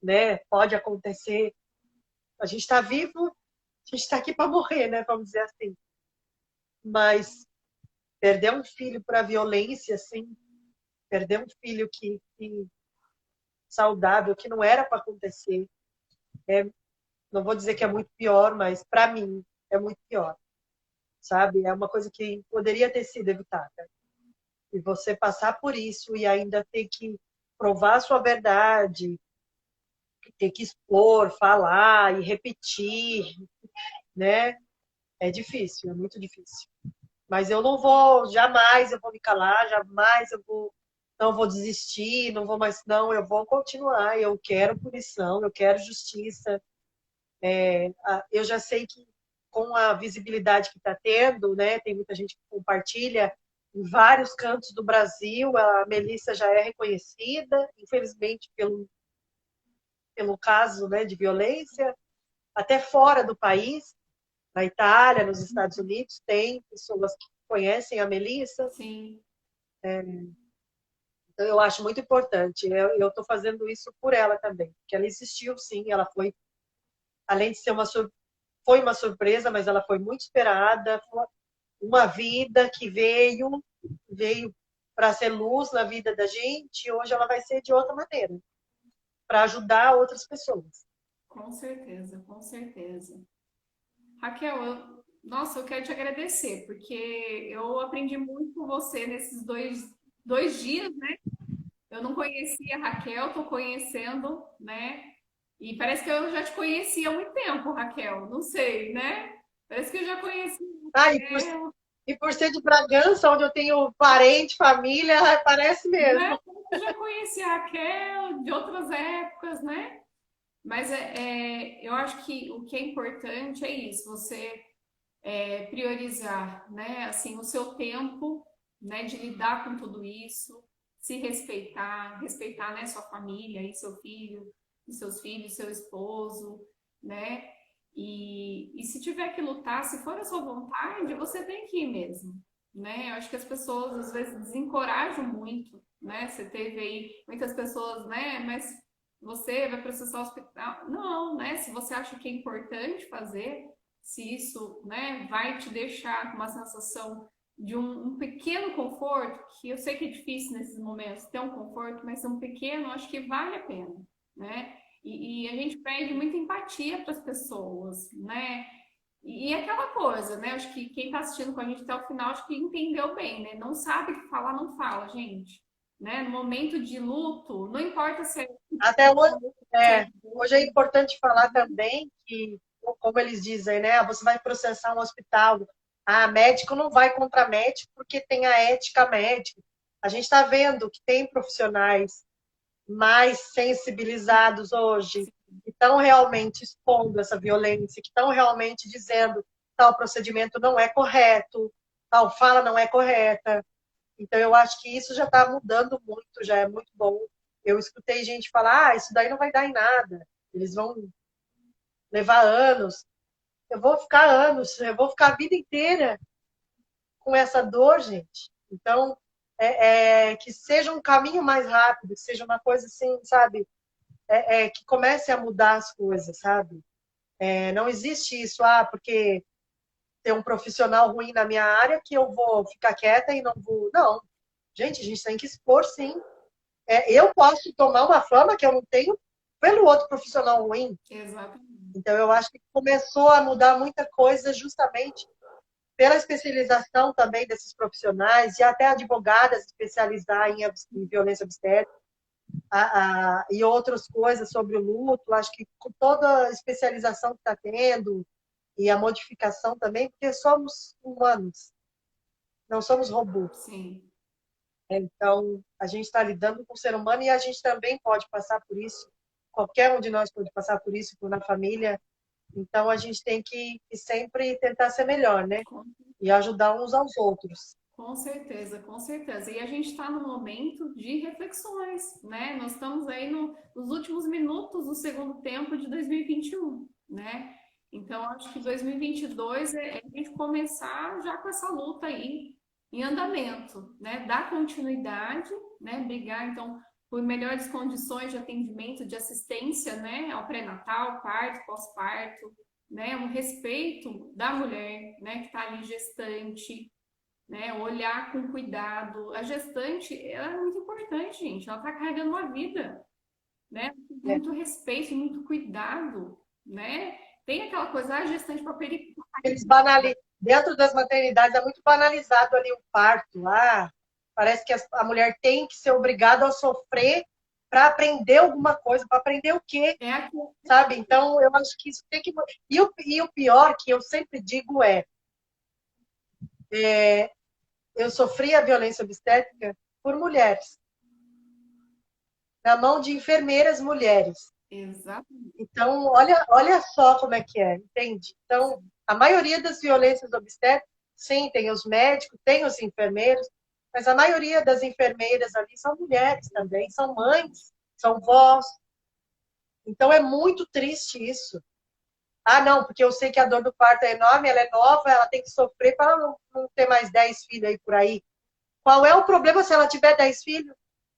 né? Pode acontecer A gente está vivo, a gente está aqui para morrer, né? Vamos dizer assim. Mas perder um filho para violência, assim, perder um filho que saudável, que não era para acontecer, não vou dizer que é muito pior, mas para mim é muito pior, sabe? É uma coisa que poderia ter sido evitada. E você passar por isso e ainda ter que provar a sua verdade, ter que expor, falar e repetir, né? É difícil, é muito difícil. Mas eu não vou, jamais eu vou me calar, jamais eu vou, não vou desistir, não vou mais, não, eu vou continuar. Eu quero punição, eu quero justiça. Eu já sei que com a visibilidade que está tendo, né, tem muita gente que compartilha em vários cantos do Brasil, a Melissa já é reconhecida, infelizmente pelo caso, né, de violência, até fora do país, na Itália, nos Estados Unidos, tem pessoas que conhecem a Melissa. Sim. Então, eu acho muito importante. Eu estou fazendo isso por ela também, porque ela existiu, sim. Ela foi, além de ser foi uma surpresa, mas ela foi muito esperada. Foi uma vida que veio para ser luz na vida da gente. E hoje ela vai ser de outra maneira, para ajudar outras pessoas. Com certeza, com certeza. Raquel, nossa, eu quero te agradecer, porque eu aprendi muito com você nesses dois dias, né? Eu não conhecia a Raquel, tô conhecendo, né? E parece que eu já te conhecia há muito tempo, Raquel. Não sei, né? Parece que eu já conheci Ah, a Raquel, e por ser de Bragança, onde eu tenho parente, família, parece né? mesmo. Eu já conheci a Raquel de outras épocas, né? Mas eu acho que o que é importante é isso, você priorizar, né? Assim, o seu tempo, né? De lidar com tudo isso, se respeitar, respeitar, né? Sua família e seu filho, os seus filhos, seu esposo, né? E se tiver que lutar, se for a sua vontade, você tem que ir mesmo, né? Eu acho que as pessoas às vezes desencorajam muito, né? Você teve aí muitas pessoas, né? Mas você vai processar o hospital? Não, né? Se você acha que é importante fazer, se isso, né, vai te deixar com uma sensação de um pequeno conforto, que eu sei que é difícil nesses momentos ter um conforto, mas um pequeno, acho que vale a pena, né? E a gente perde muita empatia para as pessoas, né? E aquela coisa, né? Acho que quem está assistindo com a gente até o final, acho que entendeu bem, né? Não sabe o que falar, não fala, gente. Né? No momento de luto, não importa se é. Até hoje, hoje é importante falar também que, como eles dizem, né? Você vai processar um hospital. Ah, médico não vai contra médico porque tem a ética médica. A gente está vendo que tem profissionais mais sensibilizados hoje, que estão realmente expondo essa violência, que estão realmente dizendo tal procedimento não é correto, tal fala não é correta. Então, eu acho que isso já está mudando muito, já é muito bom. Eu escutei gente falar, isso daí não vai dar em nada, eles vão levar anos. Eu vou ficar anos, eu vou ficar a vida inteira com essa dor, gente. Então, que seja um caminho mais rápido, que seja uma coisa assim, sabe? Que comece a mudar as coisas, sabe? Não existe isso, porque tem um profissional ruim na minha área que eu vou ficar quieta e não vou. Não. Gente, a gente tem que expor, sim. Eu posso tomar uma fama que eu não tenho pelo outro profissional ruim. Exatamente. Então, eu acho que começou a mudar muita coisa justamente pela especialização também desses profissionais e até advogadas especializar em violência obstétrica e outras coisas sobre o luto. Acho que com toda a especialização que está tendo e a modificação também, porque somos humanos, não somos robôs. Sim. Então, a gente está lidando com o ser humano e a gente também pode passar por isso. Qualquer um de nós pode passar por isso, por na família. Então, a gente tem que sempre tentar ser melhor, né? E ajudar uns aos outros. Com certeza, com certeza. E a gente está no momento de reflexões, né? Nós estamos aí nos últimos minutos do segundo tempo de 2021, né? Então, acho que 2022 é a gente começar já com essa luta aí em andamento, né? Dar continuidade, né? Brigar, então, por melhores condições de atendimento, de assistência, né, ao pré-natal, parto, pós-parto, né, um respeito da mulher, né, que está ali gestante, né, olhar com cuidado. A gestante, ela é muito importante, gente, ela está carregando uma vida, né, É. muito respeito, muito cuidado, né, tem aquela coisa, a gestante para perigo. Dentro das maternidades é muito banalizado ali o parto. Ah, parece que a mulher tem que ser obrigada a sofrer para aprender alguma coisa. Para aprender o quê? É aqui, Sabe? Então, eu acho que isso tem que. E o pior que eu sempre digo eu sofri a violência obstétrica por mulheres, na mão de enfermeiras mulheres. exatamente. Então, olha só como é que é, entende? Então, a maioria das violências obstétricas, sim, tem os médicos, tem os enfermeiros, mas a maioria das enfermeiras ali são mulheres também, são mães, são vós. Então, é muito triste isso. Ah, não, porque eu sei que a dor do parto é enorme, ela é nova, ela tem que sofrer para não ter mais 10 filhos aí por aí. Qual é o problema se ela tiver 10 filhos?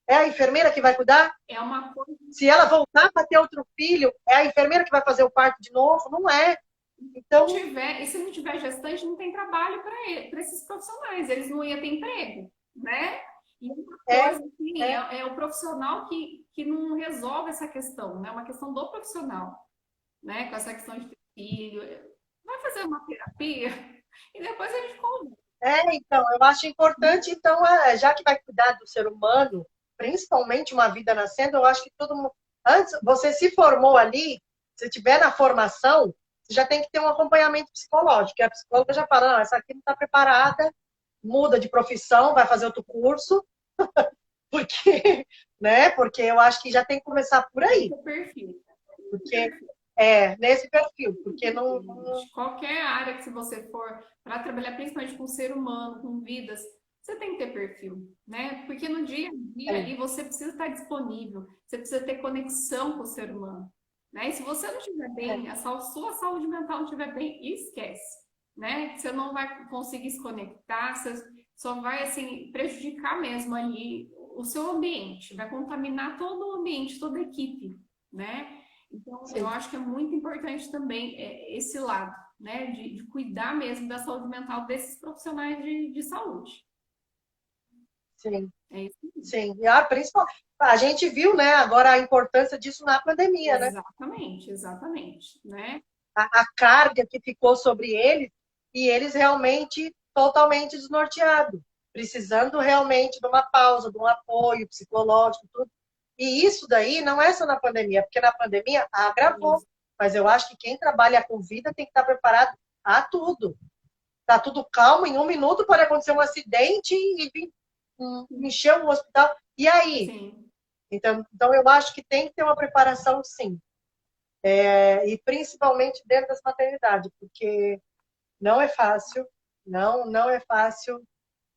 É a enfermeira que vai cuidar? É uma coisa. Se ela voltar para ter outro filho, é a enfermeira que vai fazer o parto de novo? Não é. Então, E se não tiver gestante, não tem trabalho para esses profissionais, eles não iam ter emprego, né? E uma é, coisa, assim, é, é o profissional que não resolve essa questão, né? É uma questão do profissional, né? Com essa questão de ter filho. Vai fazer uma terapia e depois a gente conversa. então, eu acho importante, então, já que vai cuidar do ser humano, principalmente uma vida nascendo, eu acho que todo mundo. Antes, você se formou ali, se tiver na formação, você já tem que ter um acompanhamento psicológico. E a psicóloga já fala, não, essa aqui não está preparada, muda de profissão, vai fazer outro curso, porque, né? Porque eu acho que já tem que começar por Esse aí. é o perfil. Porque nesse perfil, porque não. Qualquer área que se você for para trabalhar principalmente com ser humano, com vidas, você tem que ter perfil, né? Porque no dia a dia É, ali você precisa estar disponível, você precisa ter conexão com o ser humano, né? E se você não estiver é, bem, a sua saúde mental não estiver bem, esquece, né? Você não vai conseguir se conectar, você só vai assim prejudicar mesmo ali o seu ambiente, vai contaminar todo o ambiente, toda a equipe, né? Então, eu sim, acho que é muito importante também esse lado, né, de cuidar mesmo da saúde mental desses profissionais de saúde. sim. É isso mesmo. Sim, e a gente viu, né, agora a importância disso na pandemia, né? Exatamente, exatamente, né? A carga que ficou sobre eles e eles realmente totalmente desnorteados, precisando realmente de uma pausa, de um apoio psicológico, tudo. E isso daí não é só na pandemia, porque na pandemia agravou. Isso. Mas eu acho que quem trabalha com vida tem que estar preparado a tudo. Tá tudo calmo, em um minuto pode acontecer um acidente e vir encher um hospital. E aí? Sim, Então, eu acho que tem que ter uma preparação, sim. E principalmente dentro das maternidades, porque não é fácil, não é fácil.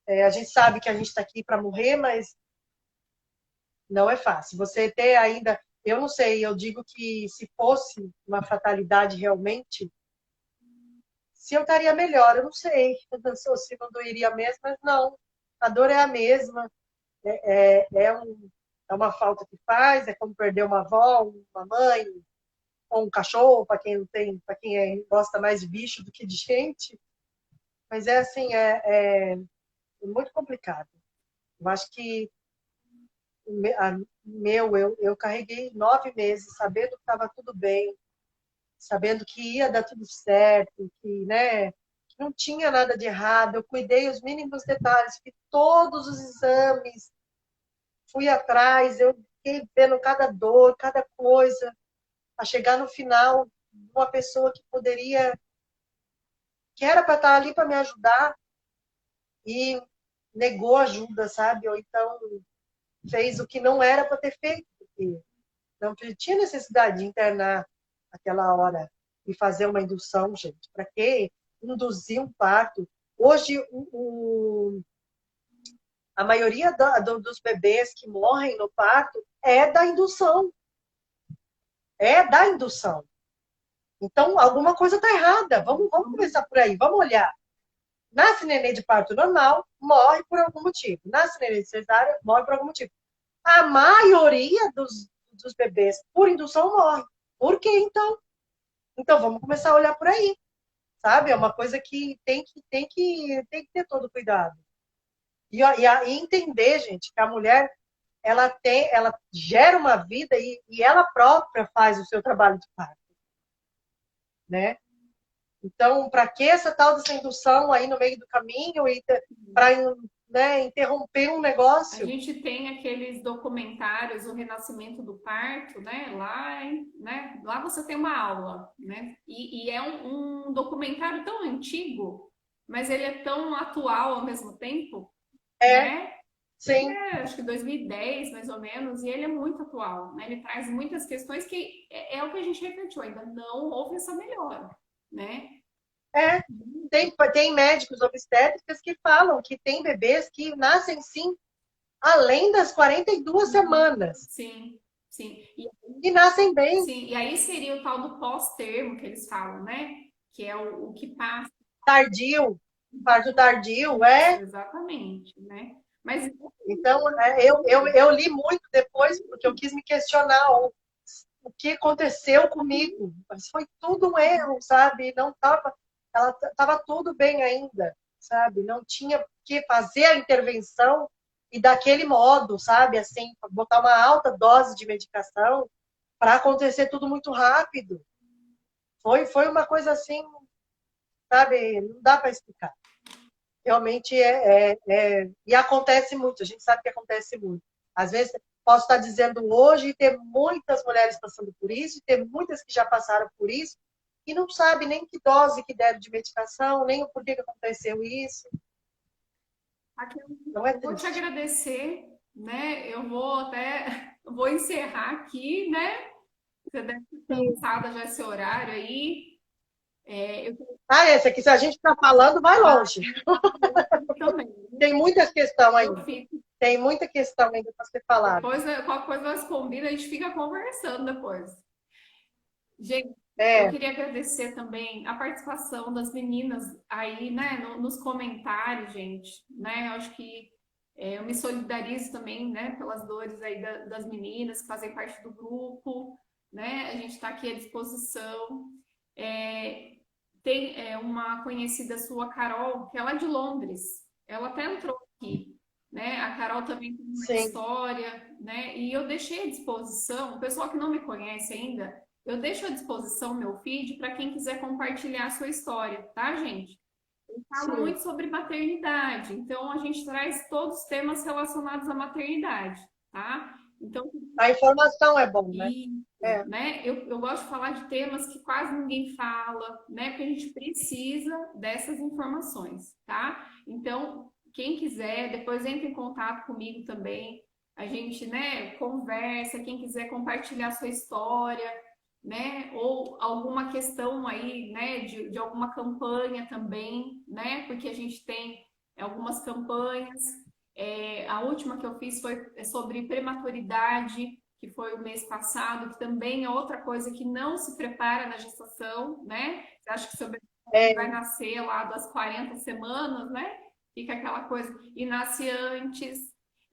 A gente sabe que a gente está aqui para morrer, mas não é fácil. Você ter ainda, eu não sei, eu digo que se fosse uma fatalidade realmente, se eu estaria melhor, eu não sei. Se não doeria mesmo, mas não. A dor é a mesma. É uma falta que faz, é como perder uma avó, uma mãe, ou um cachorro, para quem não tem, para quem gosta mais de bicho do que de gente. Mas é assim, é muito complicado. Eu acho que eu carreguei 9 meses, sabendo que estava tudo bem, sabendo que ia dar tudo certo, que, né, que não tinha nada de errado. Eu cuidei os mínimos detalhes, fiz todos os exames, fui atrás, eu fiquei vendo cada dor, cada coisa, a chegar no final, uma pessoa que poderia, que era para estar ali para me ajudar e negou ajuda, sabe? Ou então fez o que não era para ter feito, porque não tinha necessidade de internar aquela hora e fazer uma indução, gente. Para que induzir um parto? Hoje, a maioria dos bebês que morrem no parto é da indução. É da indução. Então, alguma coisa está errada. Vamos começar por aí, vamos olhar. Nasce neném de parto normal, morre por algum motivo. Nasce neném de cesárea, morre por algum motivo. A maioria dos bebês por indução morre. Por quê, então? Então, vamos começar a olhar por aí, sabe? É uma coisa que tem que ter todo cuidado. E entender, gente, que a mulher, ela gera uma vida e ela própria faz o seu trabalho de parto, né? Então, para que essa tal dessa indução aí no meio do caminho e para, né, interromper um A negócio? gente tem aqueles documentários, o Renascimento do Parto, né? Lá você tem uma aula, né? E é um documentário tão antigo, mas ele é tão atual ao mesmo tempo, É, né? Ele sim, é, acho que 2010, mais ou menos, e ele é muito atual, né? Ele traz muitas questões que é o que a gente refletiu, ainda não houve essa melhora, né? é. Tem médicos obstétricas que falam que tem bebês que nascem sim além das 42 semanas. Sim, sim. E nascem bem. Sim, e aí seria o tal do pós-termo que eles falam, né? Que é o que passa. Tardio, parto tardio, Isso, é. exatamente, né? Mas Então, eu li muito depois, porque eu quis me questionar o que aconteceu comigo. Mas foi tudo um erro, sabe? Não tava, ela estava tudo bem ainda, sabe? Não tinha que fazer a intervenção e daquele modo, sabe? Assim, botar uma alta dose de medicação para acontecer tudo muito rápido. Foi uma coisa assim, sabe? Não dá para explicar. Realmente e acontece muito, a gente sabe que acontece muito. Às vezes, posso estar dizendo hoje e ter muitas mulheres passando por isso, e ter muitas que já passaram por isso, e não sabe nem que dose que deram de medicação, nem o porquê que aconteceu isso. aqui Não é eu vou te triste. agradecer, né? Eu vou encerrar aqui, né? Você deve estar Sim. cansada já esse horário aí. Eu Ah, esse aqui, se a gente está falando, vai longe. também. Tem muita questão Eu ainda. fico. Tem muita questão ainda para ser falada. Depois, qualquer coisa nós combina, a gente fica conversando depois. Gente, eu É, queria agradecer também a participação das meninas aí, né, nos comentários, gente, né? Eu acho que eu me solidarizo também, né, pelas dores aí das meninas que fazem parte do grupo, né? A gente está aqui à disposição. É, tem uma conhecida sua, Carol, que ela é de Londres. Ela até entrou aqui, né? A Carol também tem uma sim, história, né? E eu deixei à disposição, o pessoal que não me conhece ainda, eu deixo à disposição meu feed para quem quiser compartilhar a sua história, tá, gente? Eu falo sim. muito sobre maternidade, então a gente traz todos os temas relacionados à maternidade, tá? Então, A informação é bom, né? isso, É, né? Eu gosto de falar de temas que quase ninguém fala, né? Porque a gente precisa dessas informações, tá? Então, quem quiser, depois entre em contato comigo também. A gente, né, conversa, quem quiser compartilhar sua história, né? Ou alguma questão aí, né, de alguma campanha também, né? Porque a gente tem algumas campanhas. A última que eu fiz foi sobre prematuridade, que foi o mês passado, que também é outra coisa que não se prepara na gestação, né? Você acha que sobre vai é nascer lá das 40 semanas, né? Fica aquela coisa, e nasce antes,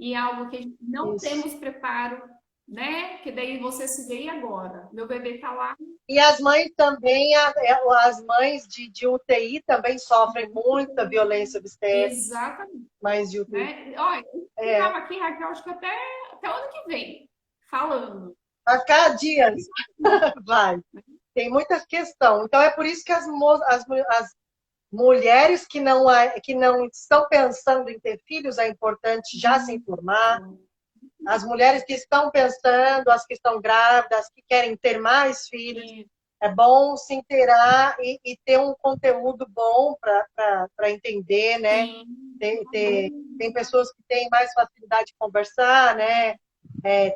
e é algo que não isso. temos preparo, né? Que daí você se vê e agora. Meu bebê tá lá. E as mães também, as mães de UTI também sofrem muita violência obstétrica, Exatamente, mães de UTI. né? Olha, eu É, ficava aqui, Raquel, acho que até o ano que vem, falando. a cada dia vai. Tem muita questão. Então, é por isso que as mulheres que não estão pensando em ter filhos, é importante já se informar. As mulheres que estão pensando, as que estão grávidas, as que querem ter mais filhos, E, é bom se inteirar e ter um conteúdo bom para entender, né? sim, Tem pessoas que têm mais facilidade de conversar, né?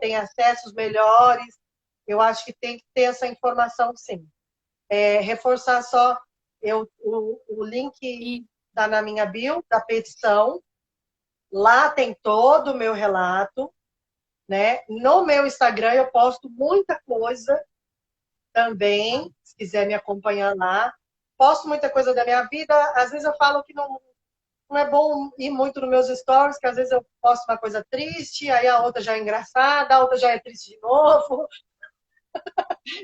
Têm acessos melhores. Eu acho que tem que ter essa informação, sim. Reforçar só, o link e está na minha bio da petição. Lá tem todo o meu relato, né? No meu Instagram eu posto muita coisa também, se quiser me acompanhar lá. Posto muita coisa da minha vida. Às vezes eu falo que não. não é bom ir muito nos meus stories, que às vezes eu posto uma coisa triste, aí a outra já é engraçada, a outra já é triste de novo.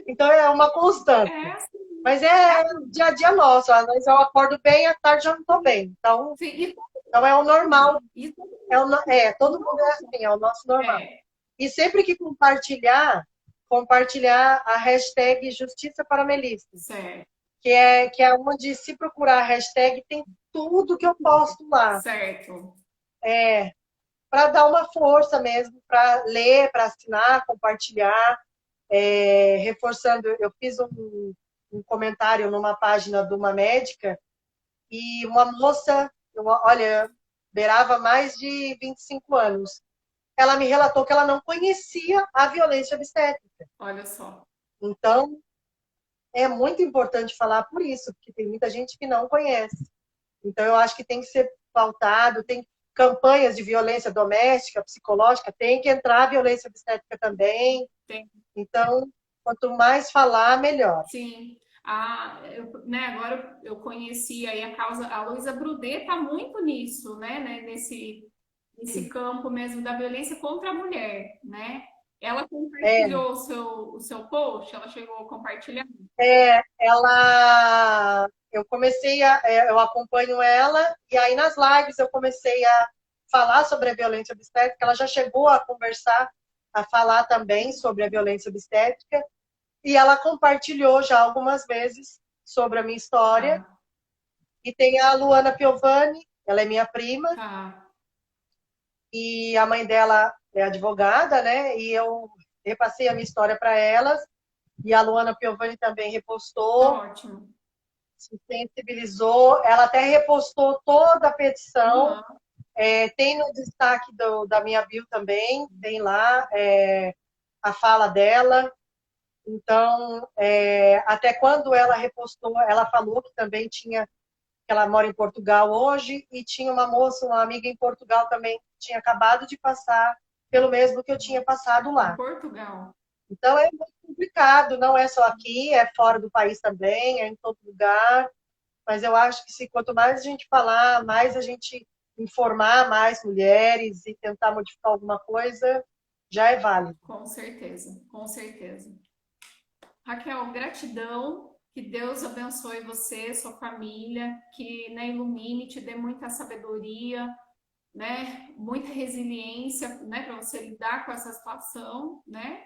Então é uma constante. É assim. Mas é o dia a dia nosso. Às vezes eu acordo bem, à tarde eu não estou bem. Então, Sim, e então é o normal. isso Todo mundo é assim, é o nosso normal. é E sempre que compartilhar a hashtag Justiça para Melissa, certo, que é onde, se procurar a hashtag, tem tudo que eu posto lá. certo. Para dar uma força mesmo, para ler, para assinar, compartilhar. Reforçando, eu fiz um comentário numa página de uma médica e uma moça, olha, beirava mais de 25 anos. Ela me relatou que ela não conhecia a violência obstétrica. Olha só. Então, é muito importante falar por isso, porque tem muita gente que não conhece. Então, eu acho que tem que ser pautado, tem campanhas de violência doméstica, psicológica, tem que entrar a violência obstétrica também. Tem. Então, quanto mais falar, melhor. Sim. Agora eu conheci aí a causa, a Luísa Brudet está muito nisso, né, nesse campo mesmo da violência contra a mulher, né? Ela É, compartilhou o seu post, ela chegou a compartilhar. eu acompanho ela, e aí nas lives eu comecei a falar sobre a violência obstétrica, ela já chegou a conversar, a falar também sobre a violência obstétrica, e ela compartilhou já algumas vezes sobre a minha história, Tá, e tem a Luana Piovani, ela é minha prima, tá. e a mãe dela é advogada, né, e eu repassei a minha história para elas, e a Luana Piovani também repostou, Ótimo. se sensibilizou, ela até repostou toda a petição, Aham. tem no destaque da minha bio também, tem lá a fala dela. Então, até quando ela repostou, ela falou que também tinha, que ela mora em Portugal hoje, e tinha uma moça, uma amiga em Portugal também, que tinha acabado de passar pelo mesmo que eu tinha passado Em lá. Portugal. Então é muito complicado, não é só aqui, é fora do país também, é em todo lugar. Mas eu acho que quanto mais a gente falar, mais a gente informar mais mulheres e tentar modificar alguma coisa, já é válido. Com certeza, com certeza. Raquel, gratidão. Que Deus abençoe você, sua família, que, né, ilumine, te dê muita sabedoria, né, muita resiliência, né, para você lidar com essa situação, né?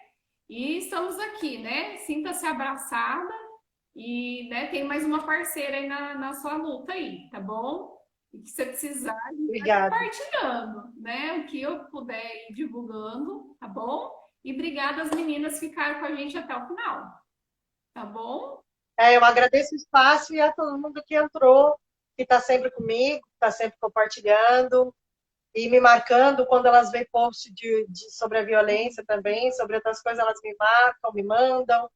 E estamos aqui, né? Sinta-se abraçada e, né, tem mais uma parceira aí na sua luta aí, tá bom? E que você precisar, a gente vai Obrigada. compartilhando, né? O que eu puder ir divulgando, tá bom? E obrigada às meninas que ficaram com a gente até o final, tá bom? Eu agradeço o espaço e a todo mundo que entrou, que está sempre comigo, que está sempre compartilhando e me marcando quando elas veem post sobre a violência também, sobre outras coisas, elas me marcam, me mandam,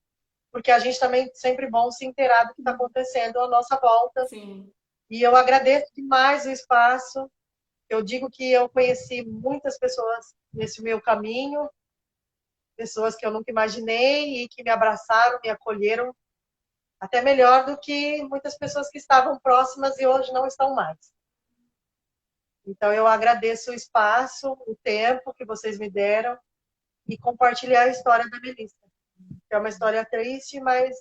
porque a gente também é sempre bom se inteirar do que está acontecendo à nossa volta. Sim, E eu agradeço demais o espaço. Eu digo que eu conheci muitas pessoas nesse meu caminho, pessoas que eu nunca imaginei e que me abraçaram, me acolheram, até melhor do que muitas pessoas que estavam próximas e hoje não estão mais. Então, eu agradeço o espaço, o tempo que vocês me deram e compartilhar a história da Melissa. É uma história triste, mas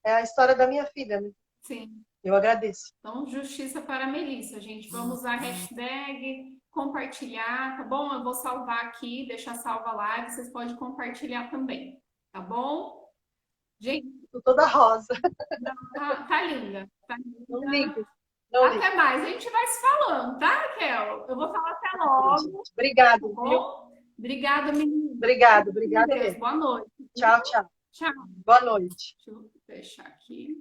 é a história da minha filha, né? sim. Eu agradeço. Então, justiça para a Melissa, gente. Vamos usar a hashtag, compartilhar, tá bom? Eu vou salvar aqui, deixar salva a live, vocês podem compartilhar também, tá bom? Gente, Estou toda rosa. tá linda, tá Não linda. ligue. Não ligue. Até mais, a gente vai se falando, tá, Raquel? Eu vou falar até logo, Obrigada, tá viu? bom? Obrigada, menina. Obrigada, Com obrigada Deus, mesmo. boa noite. Tchau, tchau. Tchau. Boa noite. Deixa eu fechar aqui.